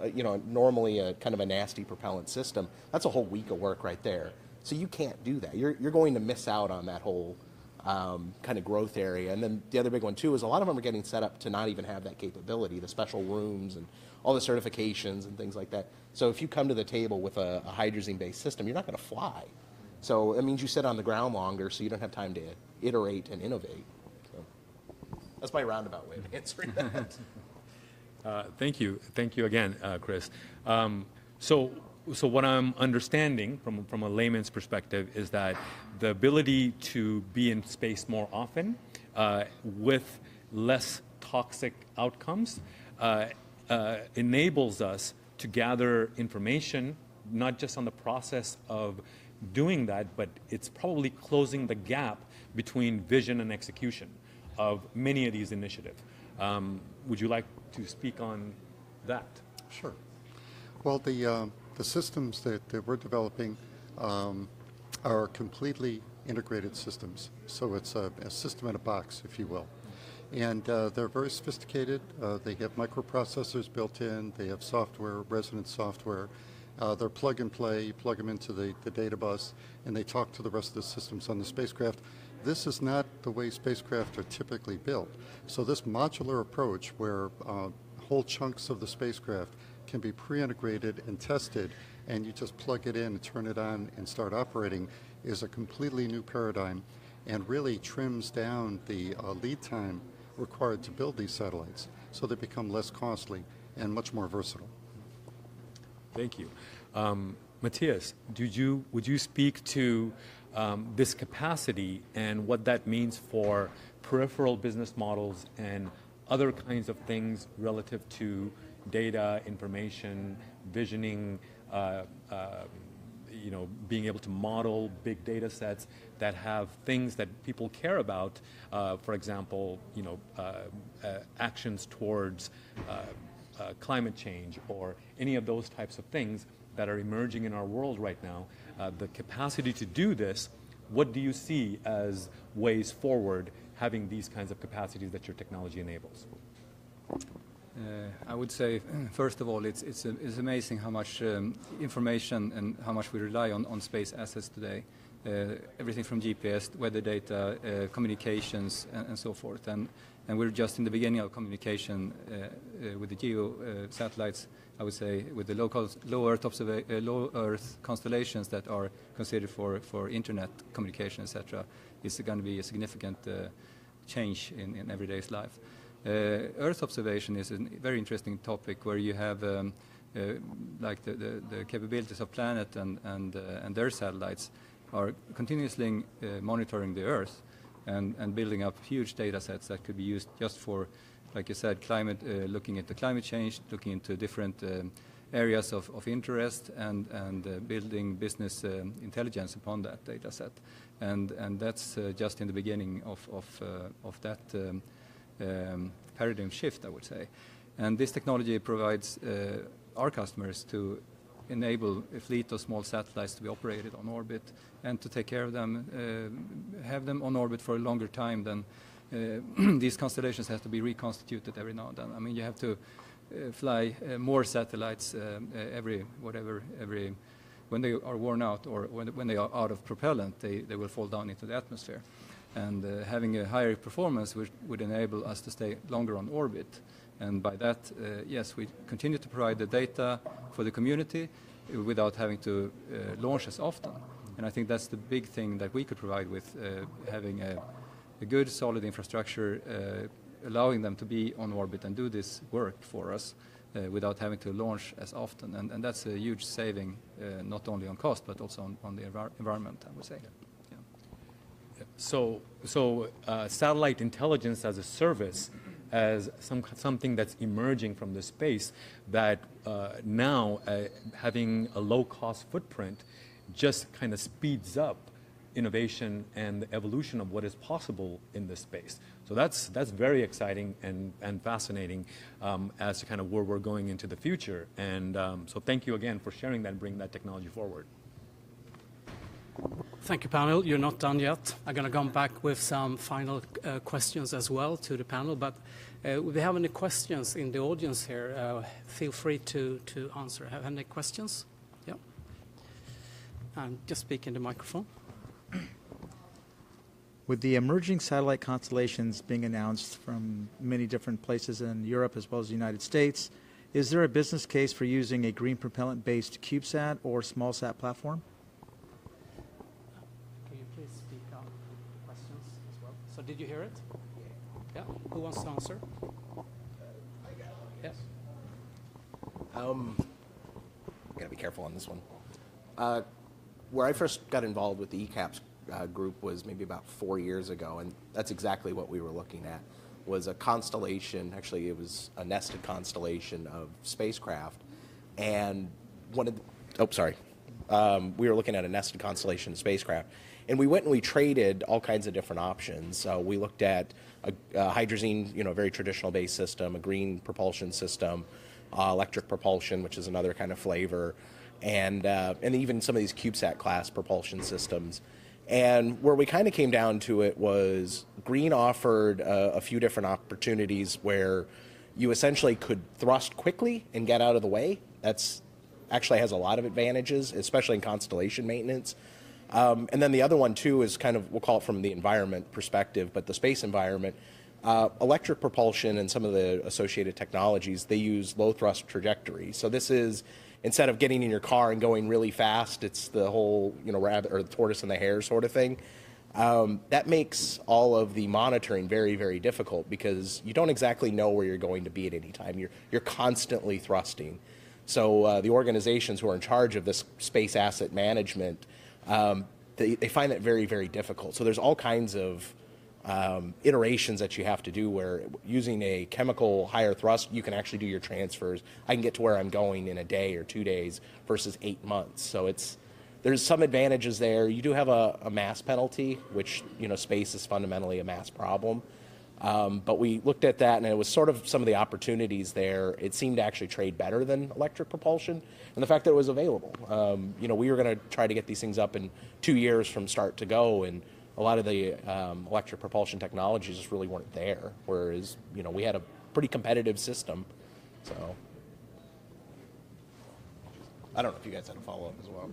normally a kind of a nasty propellant system, that's a whole week of work right there. So you can't do that. You're going to miss out on that whole kind of growth area. And then the other big one too is a lot of them are getting set up to not even have that capability, the special rooms and all the certifications and things like that. So if you come to the table with a hydrazine-based system, you're not going to fly. So it means you sit on the ground longer, so you don't have time to iterate and innovate. So that's my roundabout way of answering that. Thank you again, Chris. So what I'm understanding from a layman's perspective is that the ability to be in space more often with less toxic outcomes enables us to gather information, not just on the process of doing that, but it's probably closing the gap between vision and execution of many of these initiatives. Would you like to speak on that? Sure. Well, the systems that we're developing are completely integrated systems. So it's a system in a box, if you will. And they're very sophisticated. They have microprocessors built in. They have software, resident software. They're plug and play. You plug them into the data bus, and they talk to the rest of the systems on the spacecraft. This is not the way spacecraft are typically built. So this modular approach where whole chunks of the spacecraft can be pre-integrated and tested, and you just plug it in and turn it on and start operating, is a completely new paradigm and really trims down the lead time required to build these satellites so they become less costly and much more versatile. Thank you. Matthias, would you speak to this capacity and what that means for peripheral business models and other kinds of things relative to data, information, visioning, being able to model big data sets that have things that people care about, for example, actions towards climate change or any of those types of things that are emerging in our world right now. The capacity to do this, what do you see as ways forward having these kinds of capacities that your technology enables? I would say, first of all, it's amazing how much information and how much we rely on space assets today. Everything from GPS, weather data, communications, and so forth. And we're just in the beginning of communication with the geo satellites, I would say, with the low Earth constellations that are considered for internet communication, etc. It's going to be a significant change in everyday's life. Earth observation is a very interesting topic where you have like the capabilities of planet and their satellites are continuously monitoring the Earth and building up huge data sets that could be used just for, like you said, climate, looking at the climate change, looking into different areas of interest and building business intelligence upon that data set. And that's just in the beginning of that paradigm shift, I would say. And this technology provides our customers to enable a fleet of small satellites to be operated on orbit and to take care of them, have them on orbit for a longer time than these constellations have to be reconstituted every now and then. I mean, you have to fly more satellites when they are worn out or when they are out of propellant, they will fall down into the atmosphere. And having a higher performance would enable us to stay longer on orbit. And by that, yes, we continue to provide the data for the community without having to launch as often. And I think that's the big thing that we could provide with having a good, solid infrastructure, allowing them to be on orbit and do this work for us without having to launch as often. And that's a huge saving, not only on cost, but also on the environment, I would say. Yeah. So satellite intelligence as a service, as something that's emerging from the space, that now having a low-cost footprint just kind of speeds up innovation and the evolution of what is possible in this space. So that's very exciting and fascinating as to kind of where we're going into the future. And so thank you again for sharing that and bringing that technology forward. Thank you, panel. You're not done yet. I'm going to come back with some final questions as well to the panel. But if we have any questions in the audience here, feel free to answer. Have any questions? Yeah. And just speak in the microphone. With the emerging satellite constellations being announced from many different places in Europe as well as the United States, is there a business case for using a green propellant-based CubeSat or smallsat platform? Can you please speak up questions as well? So did you hear it? Yeah. Who wants to answer? I got it. Yes. Gotta be careful on this one. Where I first got involved with the ECAPS group was maybe about 4 years ago, and that's exactly what we were looking at, was a constellation. Actually, it was a nested constellation of spacecraft, and we were looking at a nested constellation of spacecraft, and we went and we traded all kinds of different options. We looked at a hydrazine, a very traditional base system, a green propulsion system, electric propulsion, which is another kind of flavor, and even some of these CubeSat class propulsion systems. And where we kind of came down to it was green offered a few different opportunities where you essentially could thrust quickly and get out of the way. That's actually has a lot of advantages, especially in constellation maintenance. And then the other one too is kind of, we'll call it from the environment perspective, but the space environment, electric propulsion and some of the associated technologies, they use low thrust trajectory. So this is, instead of getting in your car and going really fast, it's the whole, rabbit or the tortoise and the hare sort of thing. That makes all of the monitoring very, very difficult because you don't exactly know where you're going to be at any time. You're constantly thrusting. So the organizations who are in charge of this space asset management, they find that very, very difficult. So there's all kinds of iterations that you have to do where using a chemical higher thrust, you can actually do your transfers. I can get to where I'm going in a day or 2 days versus 8 months. So there's some advantages there. You do have a mass penalty, which, space is fundamentally a mass problem. But we looked at that, and it was sort of some of the opportunities there. It seemed to actually trade better than electric propulsion, and the fact that it was available. We were going to try to get these things up in 2 years from start to go, and a lot of the electric propulsion technologies just really weren't there, whereas, we had a pretty competitive system. So I don't know if you guys had a follow-up as well.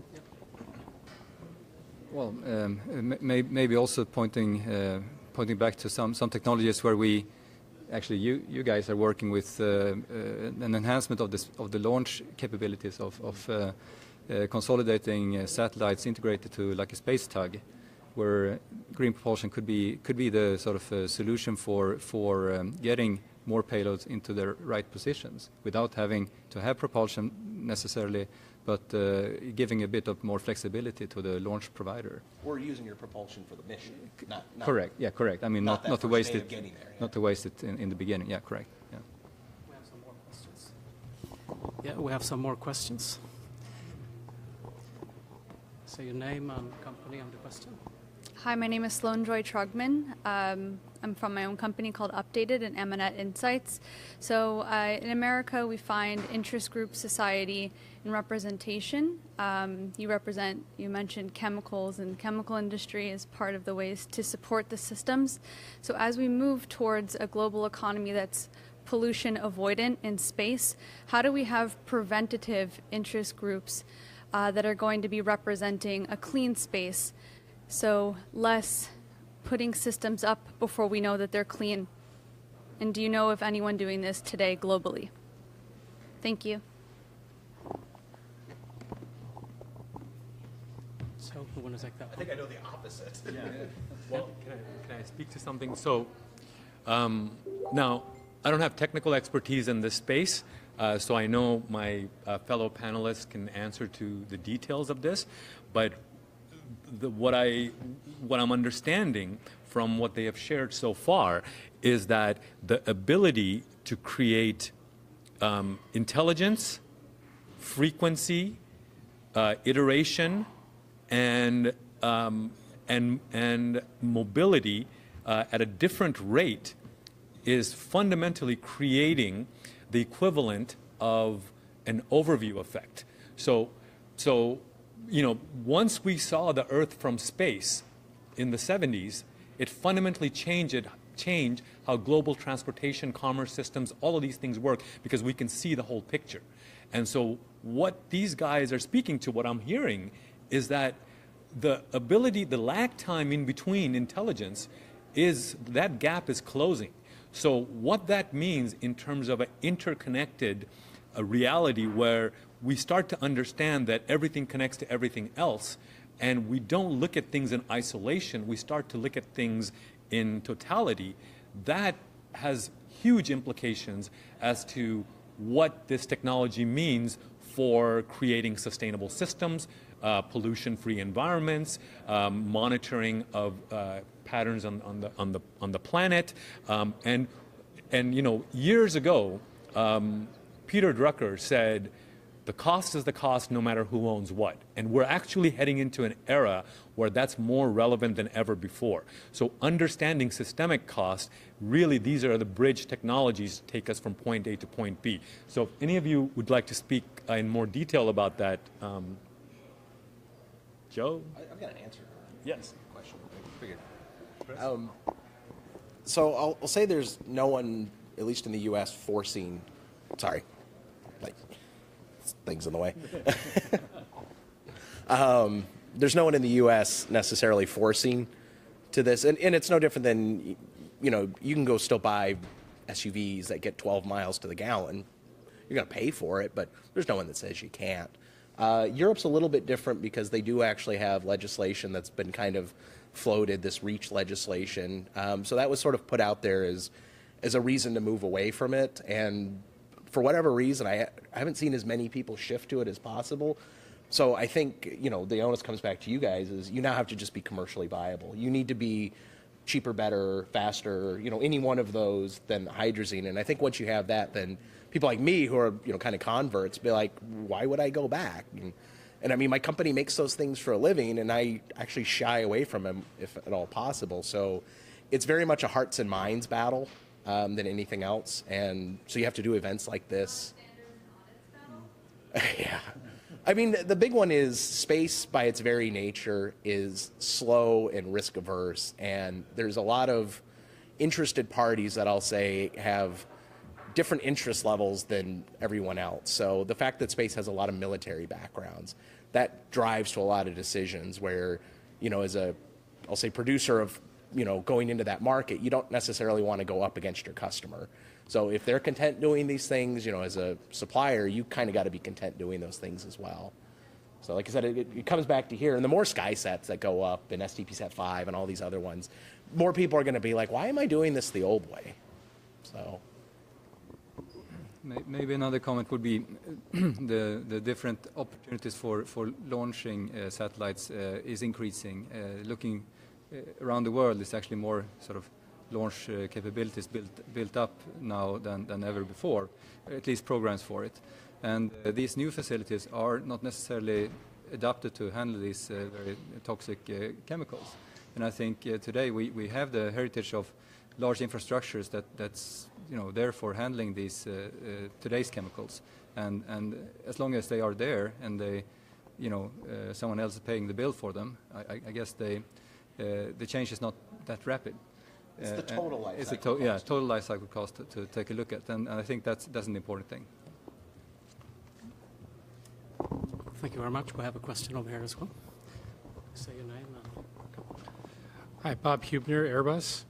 Well, maybe also pointing back to some technologies where we actually you guys are working with an enhancement of the launch capabilities of consolidating satellites integrated to like a space tug, where green propulsion could be the sort of solution for getting more payloads into their right positions without having to have propulsion necessarily, but giving a bit of more flexibility to the launch provider. Or using your propulsion for the mission. Not correct. Yeah, correct. I mean, not to waste it. There, yeah. Not to waste it in the beginning. Yeah, correct. Yeah. We have some more questions. Yeah, we have some more questions. Say your name and company and the question. Hi, my name is Sloan Joy Trugman. I'm from my own company called Updated and Emanet Insights. So in America, we find interest group society and representation. You mentioned chemicals, and chemical industry is part of the ways to support the systems. So as we move towards a global economy that's pollution avoidant in space, how do we have preventative interest groups that are going to be representing a clean space? So less putting systems up before we know that they're clean. And do you know of anyone doing this today globally? Thank you. So, who want to take that one? I think I know the opposite. Yeah. Well, can I speak to something? So, now, I don't have technical expertise in this space, so I know my fellow panelists can answer to the details of this, but what I'm understanding from what they have shared so far is that the ability to create intelligence, frequency, iteration, and mobility at a different rate is fundamentally creating the equivalent of an overview effect. So you know, once we saw the Earth from space in the 70s, it fundamentally changed how global transportation, commerce systems, all of these things work, because we can see the whole picture. And so what these guys are speaking to, what I'm hearing, is that the ability, the lag time in between intelligence, that gap is closing. So what that means in terms of an interconnected reality where we start to understand that everything connects to everything else, and we don't look at things in isolation, we start to look at things in totality, that has huge implications as to what this technology means for creating sustainable systems, pollution-free environments, monitoring of patterns on the planet, and you know, years ago, Peter Drucker said, the cost is the cost no matter who owns what. And we're actually heading into an era where that's more relevant than ever before. So understanding systemic cost, really these are the bridge technologies to take us from point A to point B. So if any of you would like to speak in more detail about that, Joe? I've got an answer. Yes. Question. I figured. So I'll say there's no one, at least in the U.S., forcing. Sorry, like things in the way. There's no one in the U.S. necessarily forcing to this, and it's no different than, you know, you can go still buy SUVs that get 12 miles to the gallon. You're going to pay for it, but there's no one that says you can't. Europe's a little bit different because they do actually have legislation that's been kind of floated, this REACH legislation. So that was sort of put out there as a reason to move away from it. And for whatever reason, I haven't seen as many people shift to it as possible. So I think, you know, the onus comes back to you guys is you now have to just be commercially viable. You need to be cheaper, better, faster, you know, any one of those than hydrazine. And I think once you have that, then people like me who are, you know, kind of converts be like, why would I go back? And I mean, my company makes those things for a living, and I actually shy away from them if at all possible. So it's very much a hearts and minds battle than anything else. And so you have to do events like this. Yeah. I mean, the big one is space by its very nature is slow and risk averse. And there's a lot of interested parties that I'll say have different interest levels than everyone else. So the fact that space has a lot of military backgrounds, that drives to a lot of decisions where, you know, as a, I'll say, producer of, you know, going into that market, you don't necessarily want to go up against your customer. So if they're content doing these things, you know, as a supplier, you kind of got to be content doing those things as well. So like I said, it comes back to here, and the more sky sets that go up, and STP-Sat 5 and all these other ones, more people are going to be like, why am I doing this the old way? So. Maybe another comment would be the different opportunities for launching satellites is increasing. Looking around the world, it's actually more sort of launch capabilities built up now than ever before, at least programs for it. And these new facilities are not necessarily adapted to handle these very toxic chemicals. And I think today we have the heritage of large infrastructures that's there for handling these today's chemicals. And as long as they are there and they, someone else is paying the bill for them, I guess the change is not that rapid. It's the total life cycle cost. Yeah, total life cycle cost to take a look at, and I think that's an important thing. Thank you very much. We have a question over here as well. Say your name. Hi, Bob Hubner, Airbus.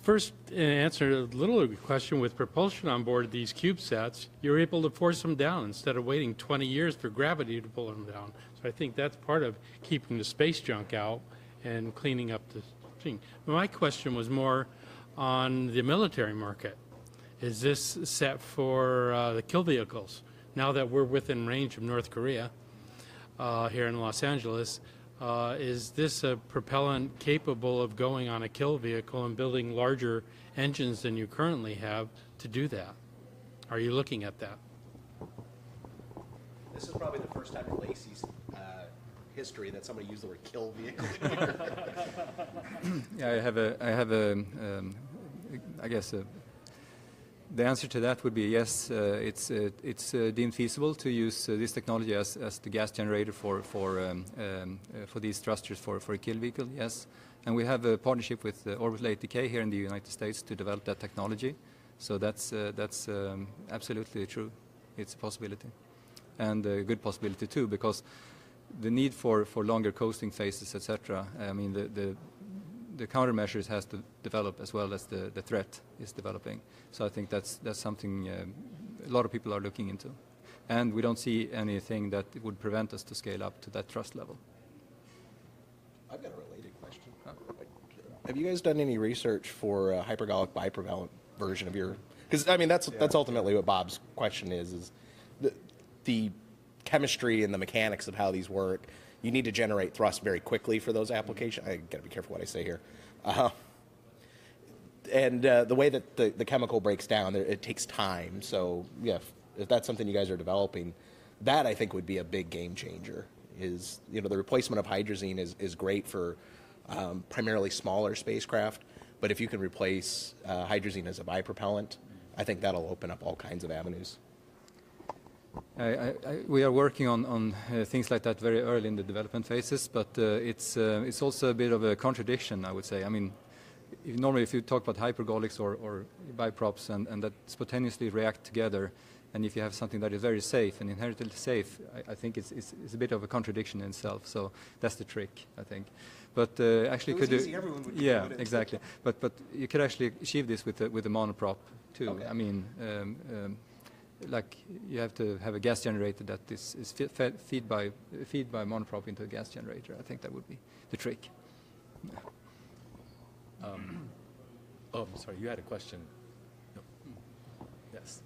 First, in answer to a little question, with propulsion on board these CubeSats, you're able to force them down instead of waiting 20 years for gravity to pull them down. So I think that's part of keeping the space junk out and cleaning up the thing. My question was more on the military market. Is this set for the kill vehicles? Now that we're within range of North Korea here in Los Angeles, is this a propellant capable of going on a kill vehicle and building larger engines than you currently have to do that? Are you looking at that? This is probably the first time in Lacey's history that somebody used the word kill vehicle. Yeah, I guess the answer to that would be yes. It's deemed feasible to use this technology as the gas generator for these thrusters for a kill vehicle. Yes, and we have a partnership with Orbital ATK here in the United States to develop that technology. So that's absolutely true. It's a possibility, and a good possibility too, because the need for longer coasting phases, etc. I mean, the countermeasures has to develop as well as the threat is developing. So I think that's something a lot of people are looking into. And we don't see anything that would prevent us to scale up to that thrust level. I've got a related question. Have you guys done any research for a hypergolic bipropellant version of your... Because, I mean, that's ultimately what Bob's question is the chemistry and the mechanics of how these work. You need to generate thrust very quickly for those applications. I got to be careful what I say here. And the way that the chemical breaks down, it takes time. So, yeah, if that's something you guys are developing, that I think would be a big game changer. Is, the replacement of hydrazine is great for primarily smaller spacecraft, but if you can replace hydrazine as a bipropellant, I think that'll open up all kinds of avenues. We are working on things like that very early in the development phases, but it's also a bit of a contradiction, I would say. I mean, normally if you talk about hypergolics or biprops and that spontaneously react together, and if you have something that is very safe and inherently safe, I think it's a bit of a contradiction in itself. So that's the trick, I think. But actually, could easy, everyone would yeah, exactly. But you could actually achieve this with a monoprop too. Okay. I mean. Like you have to have a gas generator that is feed by monoprop into a gas generator. I think that would be the trick. Oh, I'm sorry, you had a question. No. Yes.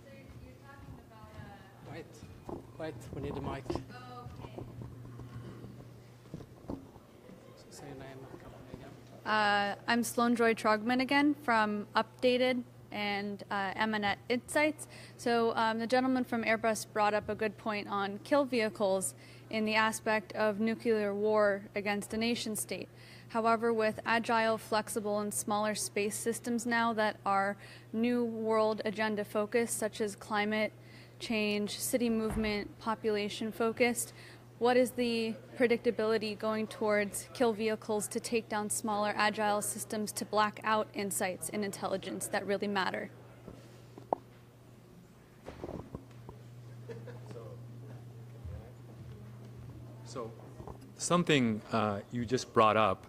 So you're talking about Wait, we need a mic. Oh, okay. Say your name and company again. I'm Sloan Joy Trugman again from Updated and ArianeGroup Insights. So the gentleman from Airbus brought up a good point on kill vehicles in the aspect of nuclear war against a nation state. However, with agile, flexible, and smaller space systems now that are new world agenda focused, such as climate change, city movement, population focused, what is the predictability going towards kill vehicles to take down smaller, agile systems to black out insights and intelligence that really matter? So something you just brought up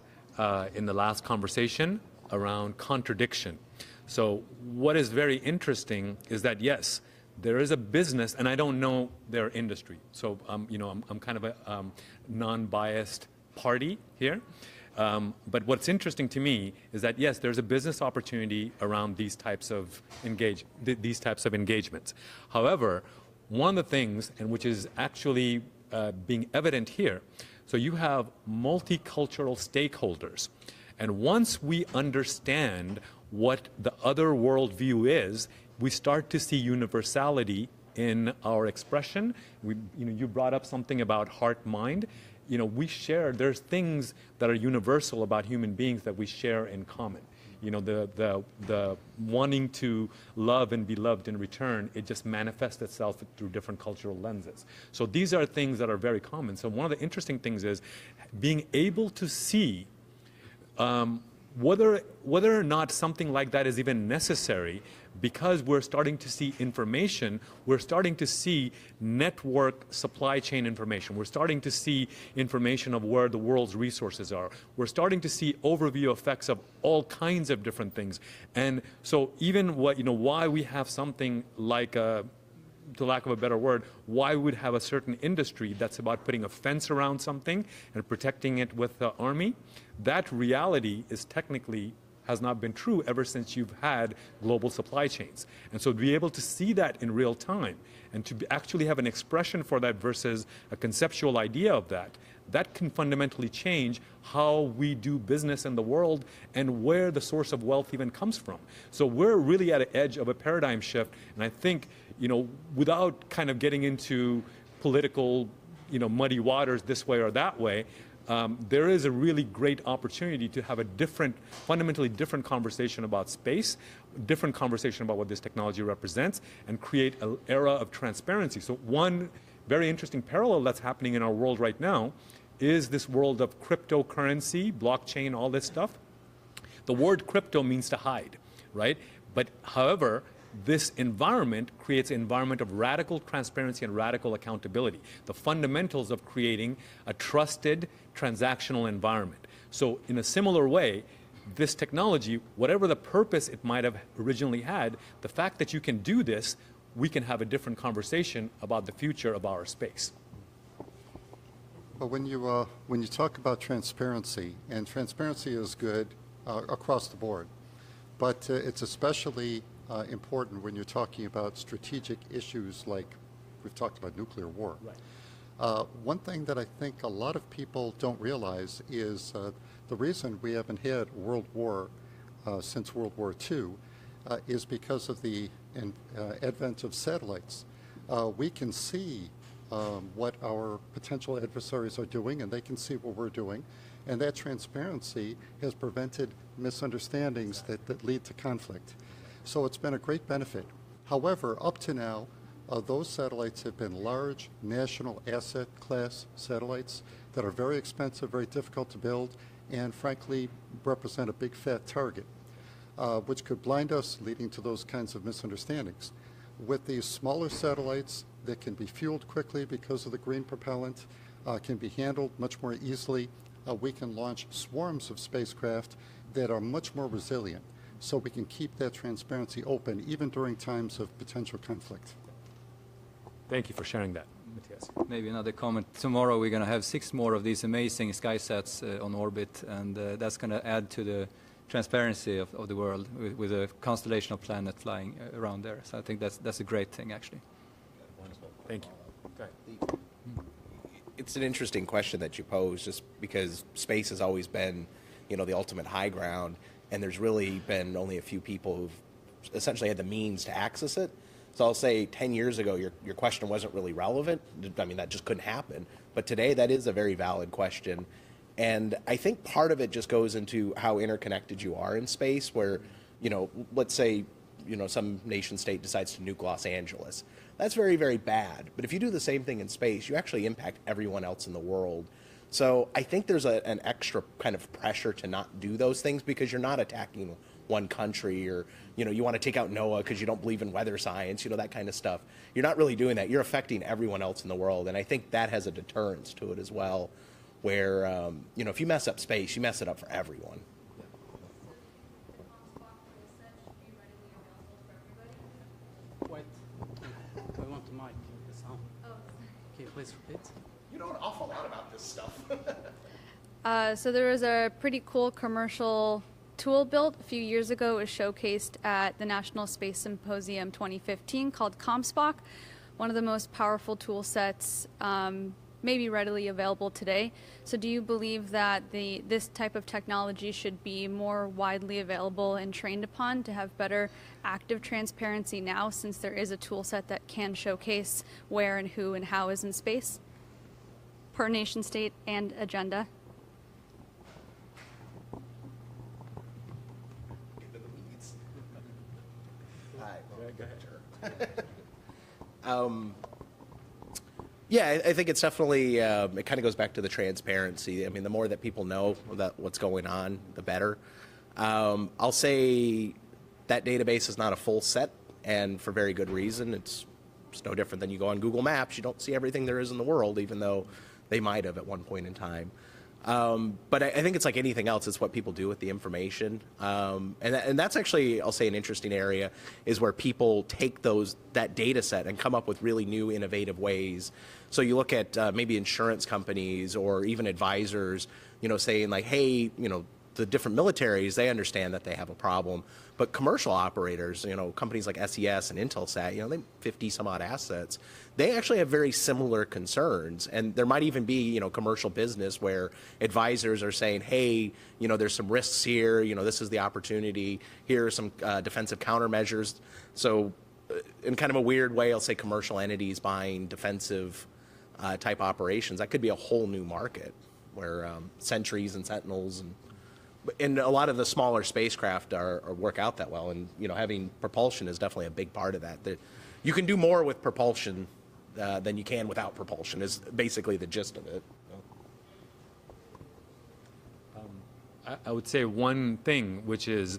in the last conversation around contradiction. So what is very interesting is that, yes, there is a business, and I don't know their industry, so I'm kind of a non-biased party here. But what's interesting to me is that, yes, there's a business opportunity around these types of engagements. However, one of the things, and which is actually being evident here, so you have multicultural stakeholders, and once we understand what the other worldview is, we start to see universality in our expression. You brought up something about heart-mind. We share, there's things that are universal about human beings that we share in common. The wanting to love and be loved in return, it just manifests itself through different cultural lenses. So these are things that are very common. So one of the interesting things is being able to see whether or not something like that is even necessary, because we're starting to see information, we're starting to see network supply chain information, we're starting to see information of where the world's resources are, we're starting to see overview effects of all kinds of different things. And so even why we have something like to lack of a better word, why would have a certain industry that's about putting a fence around something and protecting it with the army? That reality is technically has not been true ever since you've had global supply chains. And so to be able to see that in real time and to actually have an expression for that versus a conceptual idea of that, that can fundamentally change how we do business in the world and where the source of wealth even comes from. So we're really at the edge of a paradigm shift. And I think, without kind of getting into political, muddy waters this way or that way, there is a really great opportunity to have a fundamentally different conversation about space, different conversation about what this technology represents, and create an era of transparency. So one very interesting parallel that's happening in our world right now is this world of cryptocurrency, blockchain, all this stuff. The word crypto means to hide, right? But however, this environment creates an environment of radical transparency and radical accountability, the fundamentals of creating a trusted transactional environment. So in a similar way, this technology, whatever the purpose it might have originally had, the fact that you can do this, we can have a different conversation about the future of our space. Well, when you talk about transparency, and transparency is good across the board, but it's especially important when you're talking about strategic issues like we've talked about nuclear war. Right. One thing that I think a lot of people don't realize is the reason we haven't had World War since World War II is because of the advent of satellites. We can see what our potential adversaries are doing, and they can see what we're doing. And that transparency has prevented misunderstandings that lead to conflict. So it's been a great benefit. However, up to now, those satellites have been large national asset class satellites that are very expensive, very difficult to build, and frankly represent a big fat target, which could blind us, leading to those kinds of misunderstandings. With these smaller satellites that can be fueled quickly because of the green propellant, can be handled much more easily, we can launch swarms of spacecraft that are much more resilient. So we can keep that transparency open even during times of potential conflict. Thank you for sharing that, Matthias. Maybe another comment. Tomorrow we're going to have 6 more of these amazing SkySats on orbit, and that's going to add to the transparency of the world with a constellation of planets flying around there. So I think that's a great thing, actually. Wonderful. Thank you. Okay. It's an interesting question that you pose, just because space has always been, the ultimate high ground. And there's really been only a few people who've essentially had the means to access it. So I'll say 10 years ago, your question wasn't really relevant. I mean, that just couldn't happen. But today, that is a very valid question. And I think part of it just goes into how interconnected you are in space, where, let's say, some nation state decides to nuke Los Angeles. That's very, very bad. But if you do the same thing in space, you actually impact everyone else in the world. So I think there's an extra kind of pressure to not do those things because you're not attacking one country, or, you want to take out NOAA because you don't believe in weather science, that kind of stuff. You're not really doing that. You're affecting everyone else in the world. And I think that has a deterrence to it as well, where, if you mess up space, you mess it up for everyone. Wait, I want the mic, the sound. Can you please repeat? You know an awful lot about this stuff. So there was a pretty cool commercial tool built a few years ago. It was showcased at the National Space Symposium 2015 called ComSpock. One of the most powerful tool sets maybe readily available today. So do you believe that this type of technology should be more widely available and trained upon to have better active transparency now, since there is a tool set that can showcase where and who and how is in space per nation state and agenda? Yeah, I think it's definitely, it kind of goes back to the transparency. I mean, the more that people know about what's going on, the better. I'll say that database is not a full set, and for very good reason. It's no different than you go on Google Maps. You don't see everything there is in the world, even though they might have at one point in time. But I think it's like anything else. It's what people do with the information. And that's actually, I'll say, an interesting area is where people take that data set and come up with really new, innovative ways. So you look at maybe insurance companies or even advisors, saying like, hey, the different militaries, they understand that they have a problem. But commercial operators, companies like SES and Intelsat, they have 50 some odd assets. They actually have very similar concerns. And there might even be, commercial business where advisors are saying, hey, there's some risks here. This is the opportunity. Here are some defensive countermeasures. So in kind of a weird way, I'll say commercial entities buying defensive type operations. That could be a whole new market where Sentries and Sentinels and a lot of the smaller spacecraft work out that well, and having propulsion is definitely a big part of that. You can do more with propulsion than you can without propulsion. Is basically the gist of it. I would say one thing, which is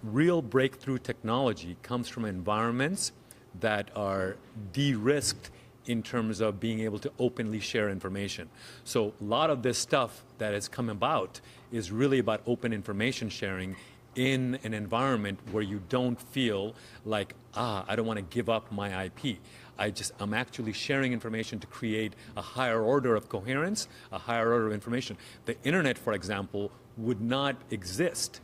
real breakthrough technology comes from environments that are de-risked in terms of being able to openly share information. So a lot of this stuff that has come about is really about open information sharing in an environment where you don't feel like, I don't want to give up my IP. I'm actually sharing information to create a higher order of coherence, a higher order of information. The internet, for example, would not exist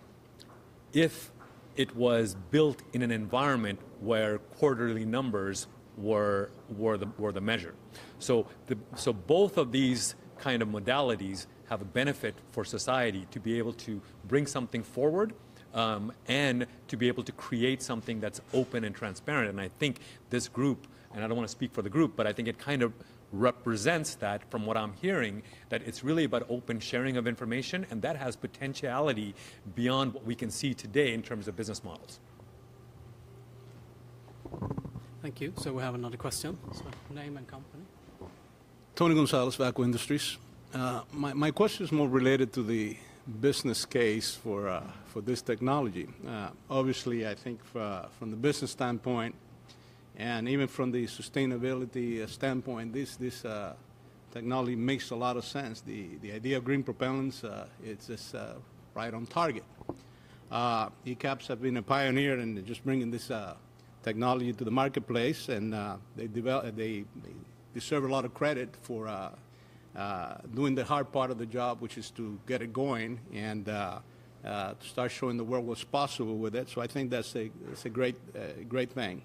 if it was built in an environment where quarterly numbers were the measure. So both of these kind of modalities have a benefit for society to be able to bring something forward and to be able to create something that's open and transparent. And I think this group, and I don't want to speak for the group, but I think it kind of represents that from what I'm hearing, that it's really about open sharing of information, and that has potentiality beyond what we can see today in terms of business models. Thank you. So we have another question. So name and company. Tony Gonzalez, VACCO Industries. My question is more related to the business case for this technology. Obviously, I think from the business standpoint, and even from the sustainability standpoint, this technology makes a lot of sense. The idea of green propellants, it's just right on target. ECAPS have been a pioneer in just bringing this technology to the marketplace, and they deserve a lot of credit for doing the hard part of the job, which is to get it going and to start showing the world what's possible with it. So I think that's a great thing.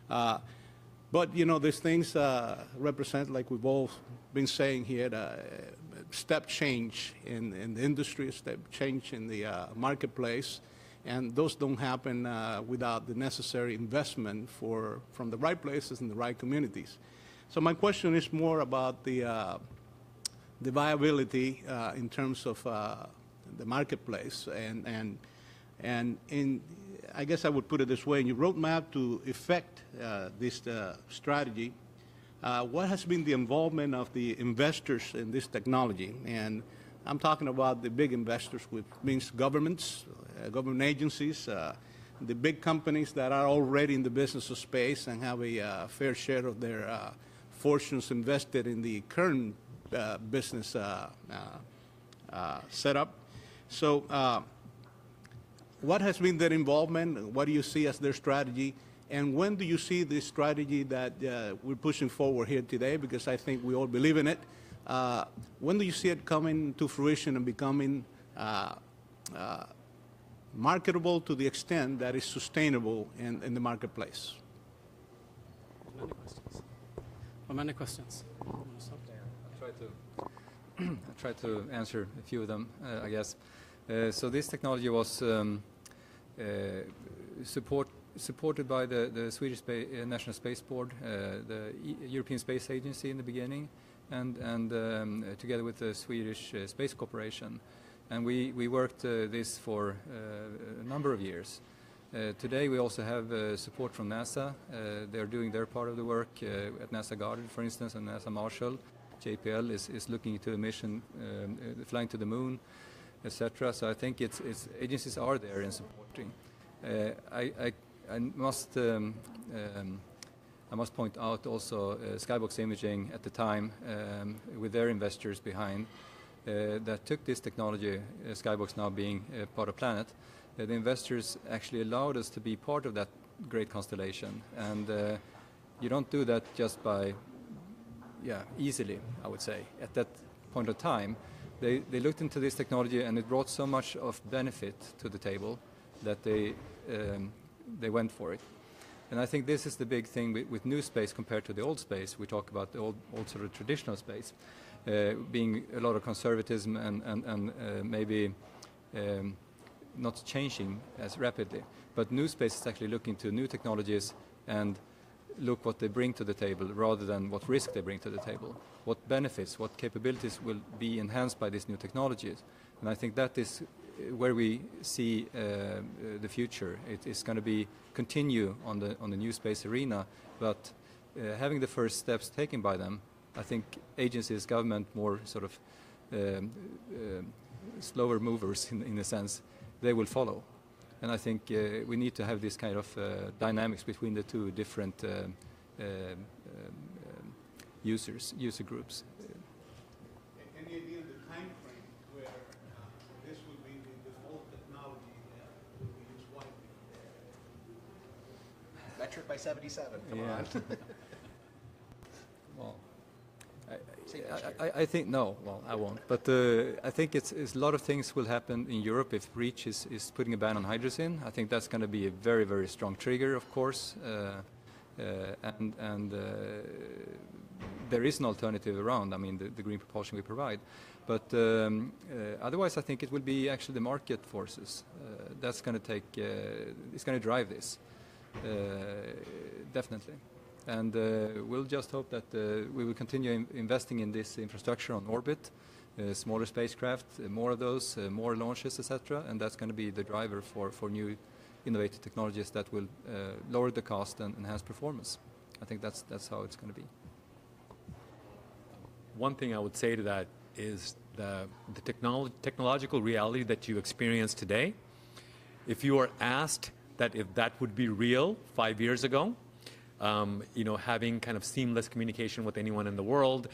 But these things represent, like we've all been saying here, a step change in the industry, a step change in the marketplace. And those don't happen without the necessary investment from the right places and the right communities. So my question is more about the viability in terms of the marketplace. And I guess I would put it this way: in your roadmap to effect this strategy, what has been the involvement of the investors in this technology? And I'm talking about the big investors, which means governments, government agencies, the big companies that are already in the business of space and have a fair share of their fortunes invested in the current business setup. So what has been their involvement? What do you see as their strategy? And when do you see this strategy that we're pushing forward here today? Because I think we all believe in it. When do you see it coming to fruition and becoming marketable to the extent that is sustainable in the marketplace? Many questions. Many questions. I'll try to answer a few of them, I guess. So this technology was supported by the Swedish National Space Board, the European Space Agency in the beginning, and together with the Swedish Space Corporation. And we worked this for a number of years. Today we also have support from NASA. They're doing their part of the work at NASA Goddard, for instance, and NASA Marshall. JPL is looking into a mission, flying to the moon, etc. So I think it's agencies are there in supporting. I must point out also Skybox Imaging at the time, with their investors behind, that took this technology, Skybox now being part of Planet. The investors actually allowed us to be part of that great constellation, and you don't do that just by, easily, I would say. At that point of time, they looked into this technology, and it brought so much of benefit to the table that they went for it. And I think this is the big thing with new space compared to the old space. We talk about the old sort of traditional space, being a lot of conservatism and maybe not changing as rapidly. But new space is actually looking to new technologies and look what they bring to the table rather than what risk they bring to the table. What benefits, what capabilities will be enhanced by these new technologies. And I think that is where we see the future. It is going to be continue on the new space arena, but having the first steps taken by them, I think agencies, government, more sort of slower movers in a sense, they will follow. And I think we need to have this kind of dynamics between the two different user groups. Any idea of the time frame where this will be the default technology that will be used widely? Metric by 77. Come Yeah. on. Well, I think no. Well, I won't. But I think it's a lot of things will happen in Europe if REACH is putting a ban on hydrogen. I think that's going to be a very, very strong trigger, of course. And there is an alternative around. I mean, the green propulsion we provide. But otherwise, I think it will be actually the market forces that's going to take. It's going to drive this, definitely. And we'll just hope that we will continue investing in this infrastructure on orbit, smaller spacecraft, more of those, more launches, etc. And that's going to be the driver for new innovative technologies that will lower the cost and enhance performance. I think that's how it's going to be. One thing I would say to that is the technological reality that you experience today. If you were asked that if that would be real 5 years ago, having kind of seamless communication with anyone in the world,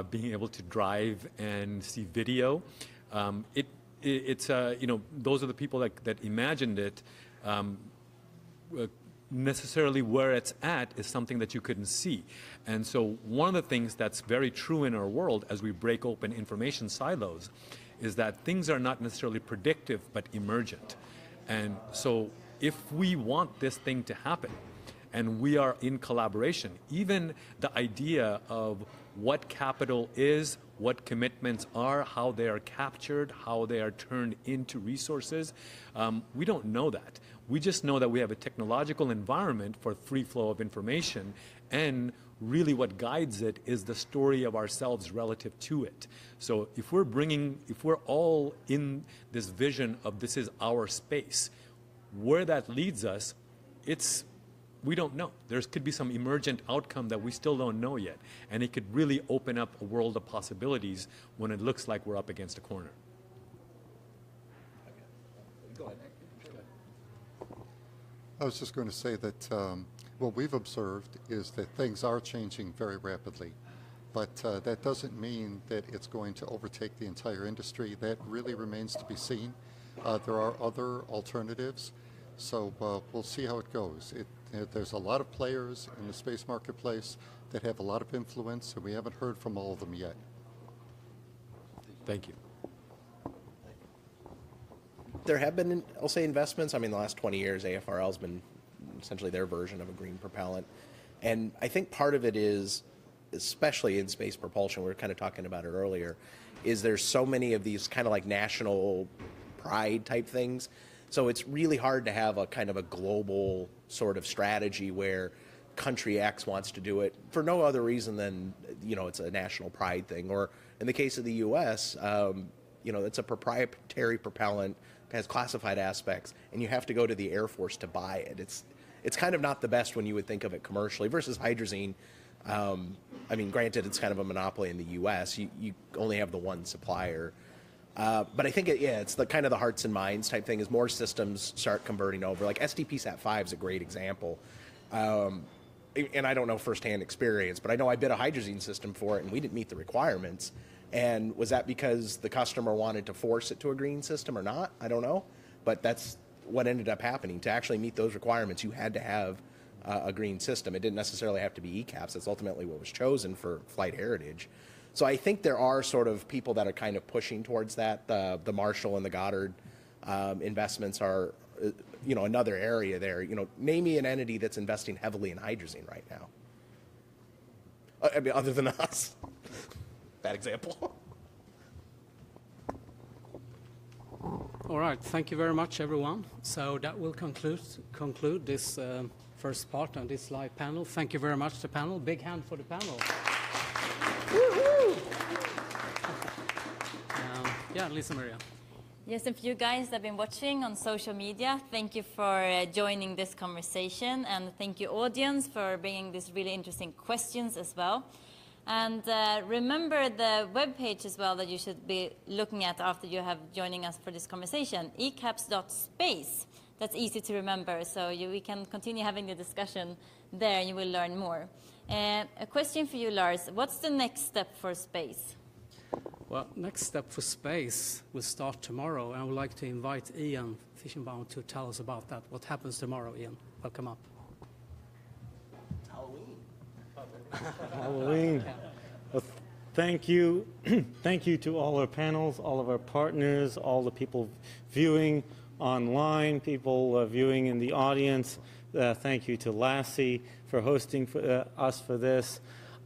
being able to drive and see video. Those are the people that imagined it. Necessarily where it's at is something that you couldn't see. And so one of the things that's very true in our world as we break open information silos is that things are not necessarily predictive but emergent. And so if we want this thing to happen, and we are in collaboration, even the idea of what capital is, what commitments are, how they are captured, how they are turned into resources, we don't know that. We just know that we have a technological environment for free flow of information, and really what guides it is the story of ourselves relative to it. So if we're all in this vision of this is our space, where that leads us, we don't know. There could be some emergent outcome that we still don't know yet. And it could really open up a world of possibilities when it looks like we're up against a corner. Go ahead. I was just going to say that what we've observed is that things are changing very rapidly. But that doesn't mean that it's going to overtake the entire industry. That really remains to be seen. There are other alternatives. So we'll see how it goes. There's a lot of players in the space marketplace that have a lot of influence, and we haven't heard from all of them yet. Thank you. There have been, I'll say, investments. I mean, the last 20 years, AFRL has been essentially their version of a green propellant. And I think part of it is especially in space propulsion, we were kind of talking about it earlier, is there's so many of these kind of like national pride type things. So it's really hard to have a kind of a global sort of strategy where country X wants to do it for no other reason than, you know, it's a national pride thing. Or in the case of the U.S., you know, it's a proprietary propellant, has classified aspects, and you have to go to the Air Force to buy it. It's kind of not the best when you would think of it commercially versus hydrazine. I mean, granted, it's kind of a monopoly in the U.S. You only have the one supplier. But I think, it's the kind of the hearts and minds type thing as more systems start converting over. Like STPSat-5 is a great example. And I don't know firsthand experience, but I know I bid a hydrazine system for it, and we didn't meet the requirements. And was that because the customer wanted to force it to a green system or not? I don't know. But that's what ended up happening. To actually meet those requirements, you had to have a green system. It didn't necessarily have to be ECAPS. That's ultimately what was chosen for flight heritage. So I think there are sort of people that are kind of pushing towards that. The Marshall and the Goddard investments are, you know, another area there. You know, name me an entity that's investing heavily in hydrazine right now. I mean, other than us. Bad example. All right, thank you very much, everyone. So that will conclude this first part on this live panel. Thank you very much to the panel. Big hand for the panel. Yeah, Lisa Maria. Yes, and for you guys that have been watching on social media, thank you for joining this conversation, and thank you, audience, for bringing these really interesting questions as well. And remember the webpage as well that you should be looking at after you have joining us for this conversation, ecaps.space. That's easy to remember, so we can continue having the discussion there, and you will learn more. A question for you, Lars. What's the next step for space? Well, next step for space will start tomorrow, and I would like to invite Ian Fischenbaum to tell us about that. What happens tomorrow, Ian? Welcome up. Halloween. Well, thank you. Thank you to all our panels, all of our partners, all the people viewing online, people viewing in the audience. Thank you to Lassie for hosting us for this.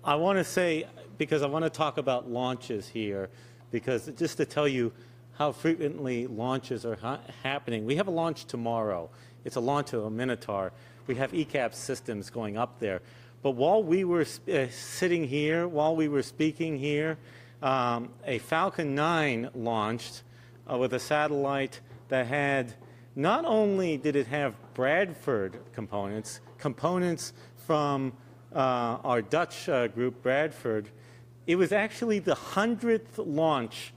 I want to say, because I want to talk about launches here, because just to tell you how frequently launches are happening. We have a launch tomorrow. It's a launch of a Minotaur. We have ECAPS systems going up there. But while we were sitting here, while we were speaking here, a Falcon 9 launched with a satellite that had, not only did it have Bradford components from our Dutch group, Bradford, it was actually the 100th launch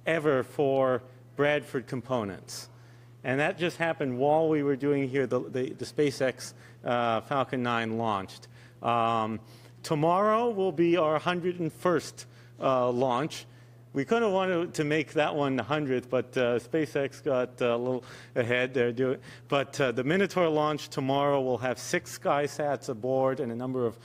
ever for Bradford components. And that just happened while we were doing here the SpaceX Falcon 9 launched. Tomorrow will be our 101st launch. We kind of wanted to make that one the 100th, but SpaceX got a little ahead there. But the Minotaur launch tomorrow will have 6 SkySats aboard and a number of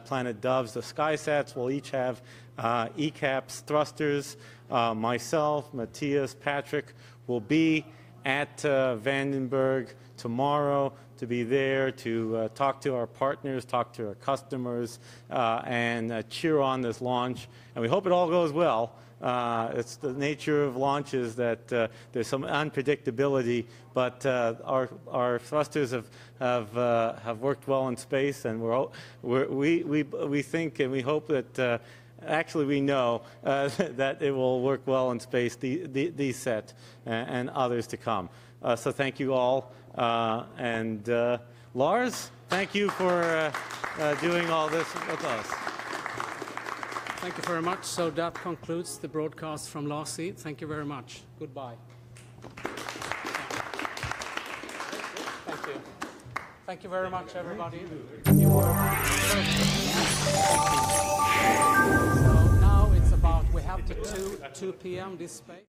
Planet Doves. The SkySats will each have ECAPS thrusters. Myself, Matthias, Patrick will be at Vandenberg tomorrow to be there to talk to our partners, talk to our customers, and cheer on this launch. And we hope it all goes well. It's the nature of launches that there's some unpredictability, but our thrusters have worked well in space, and we think and we hope that actually we know that it will work well in space. These set and others to come. So thank you all, and Lars, thank you for doing all this with us. Thank you very much. So that concludes the broadcast from Lassie. Thank you very much. Goodbye. Thank you. Thank you very much, everybody. So now it's about, we have to 2 p.m. this space.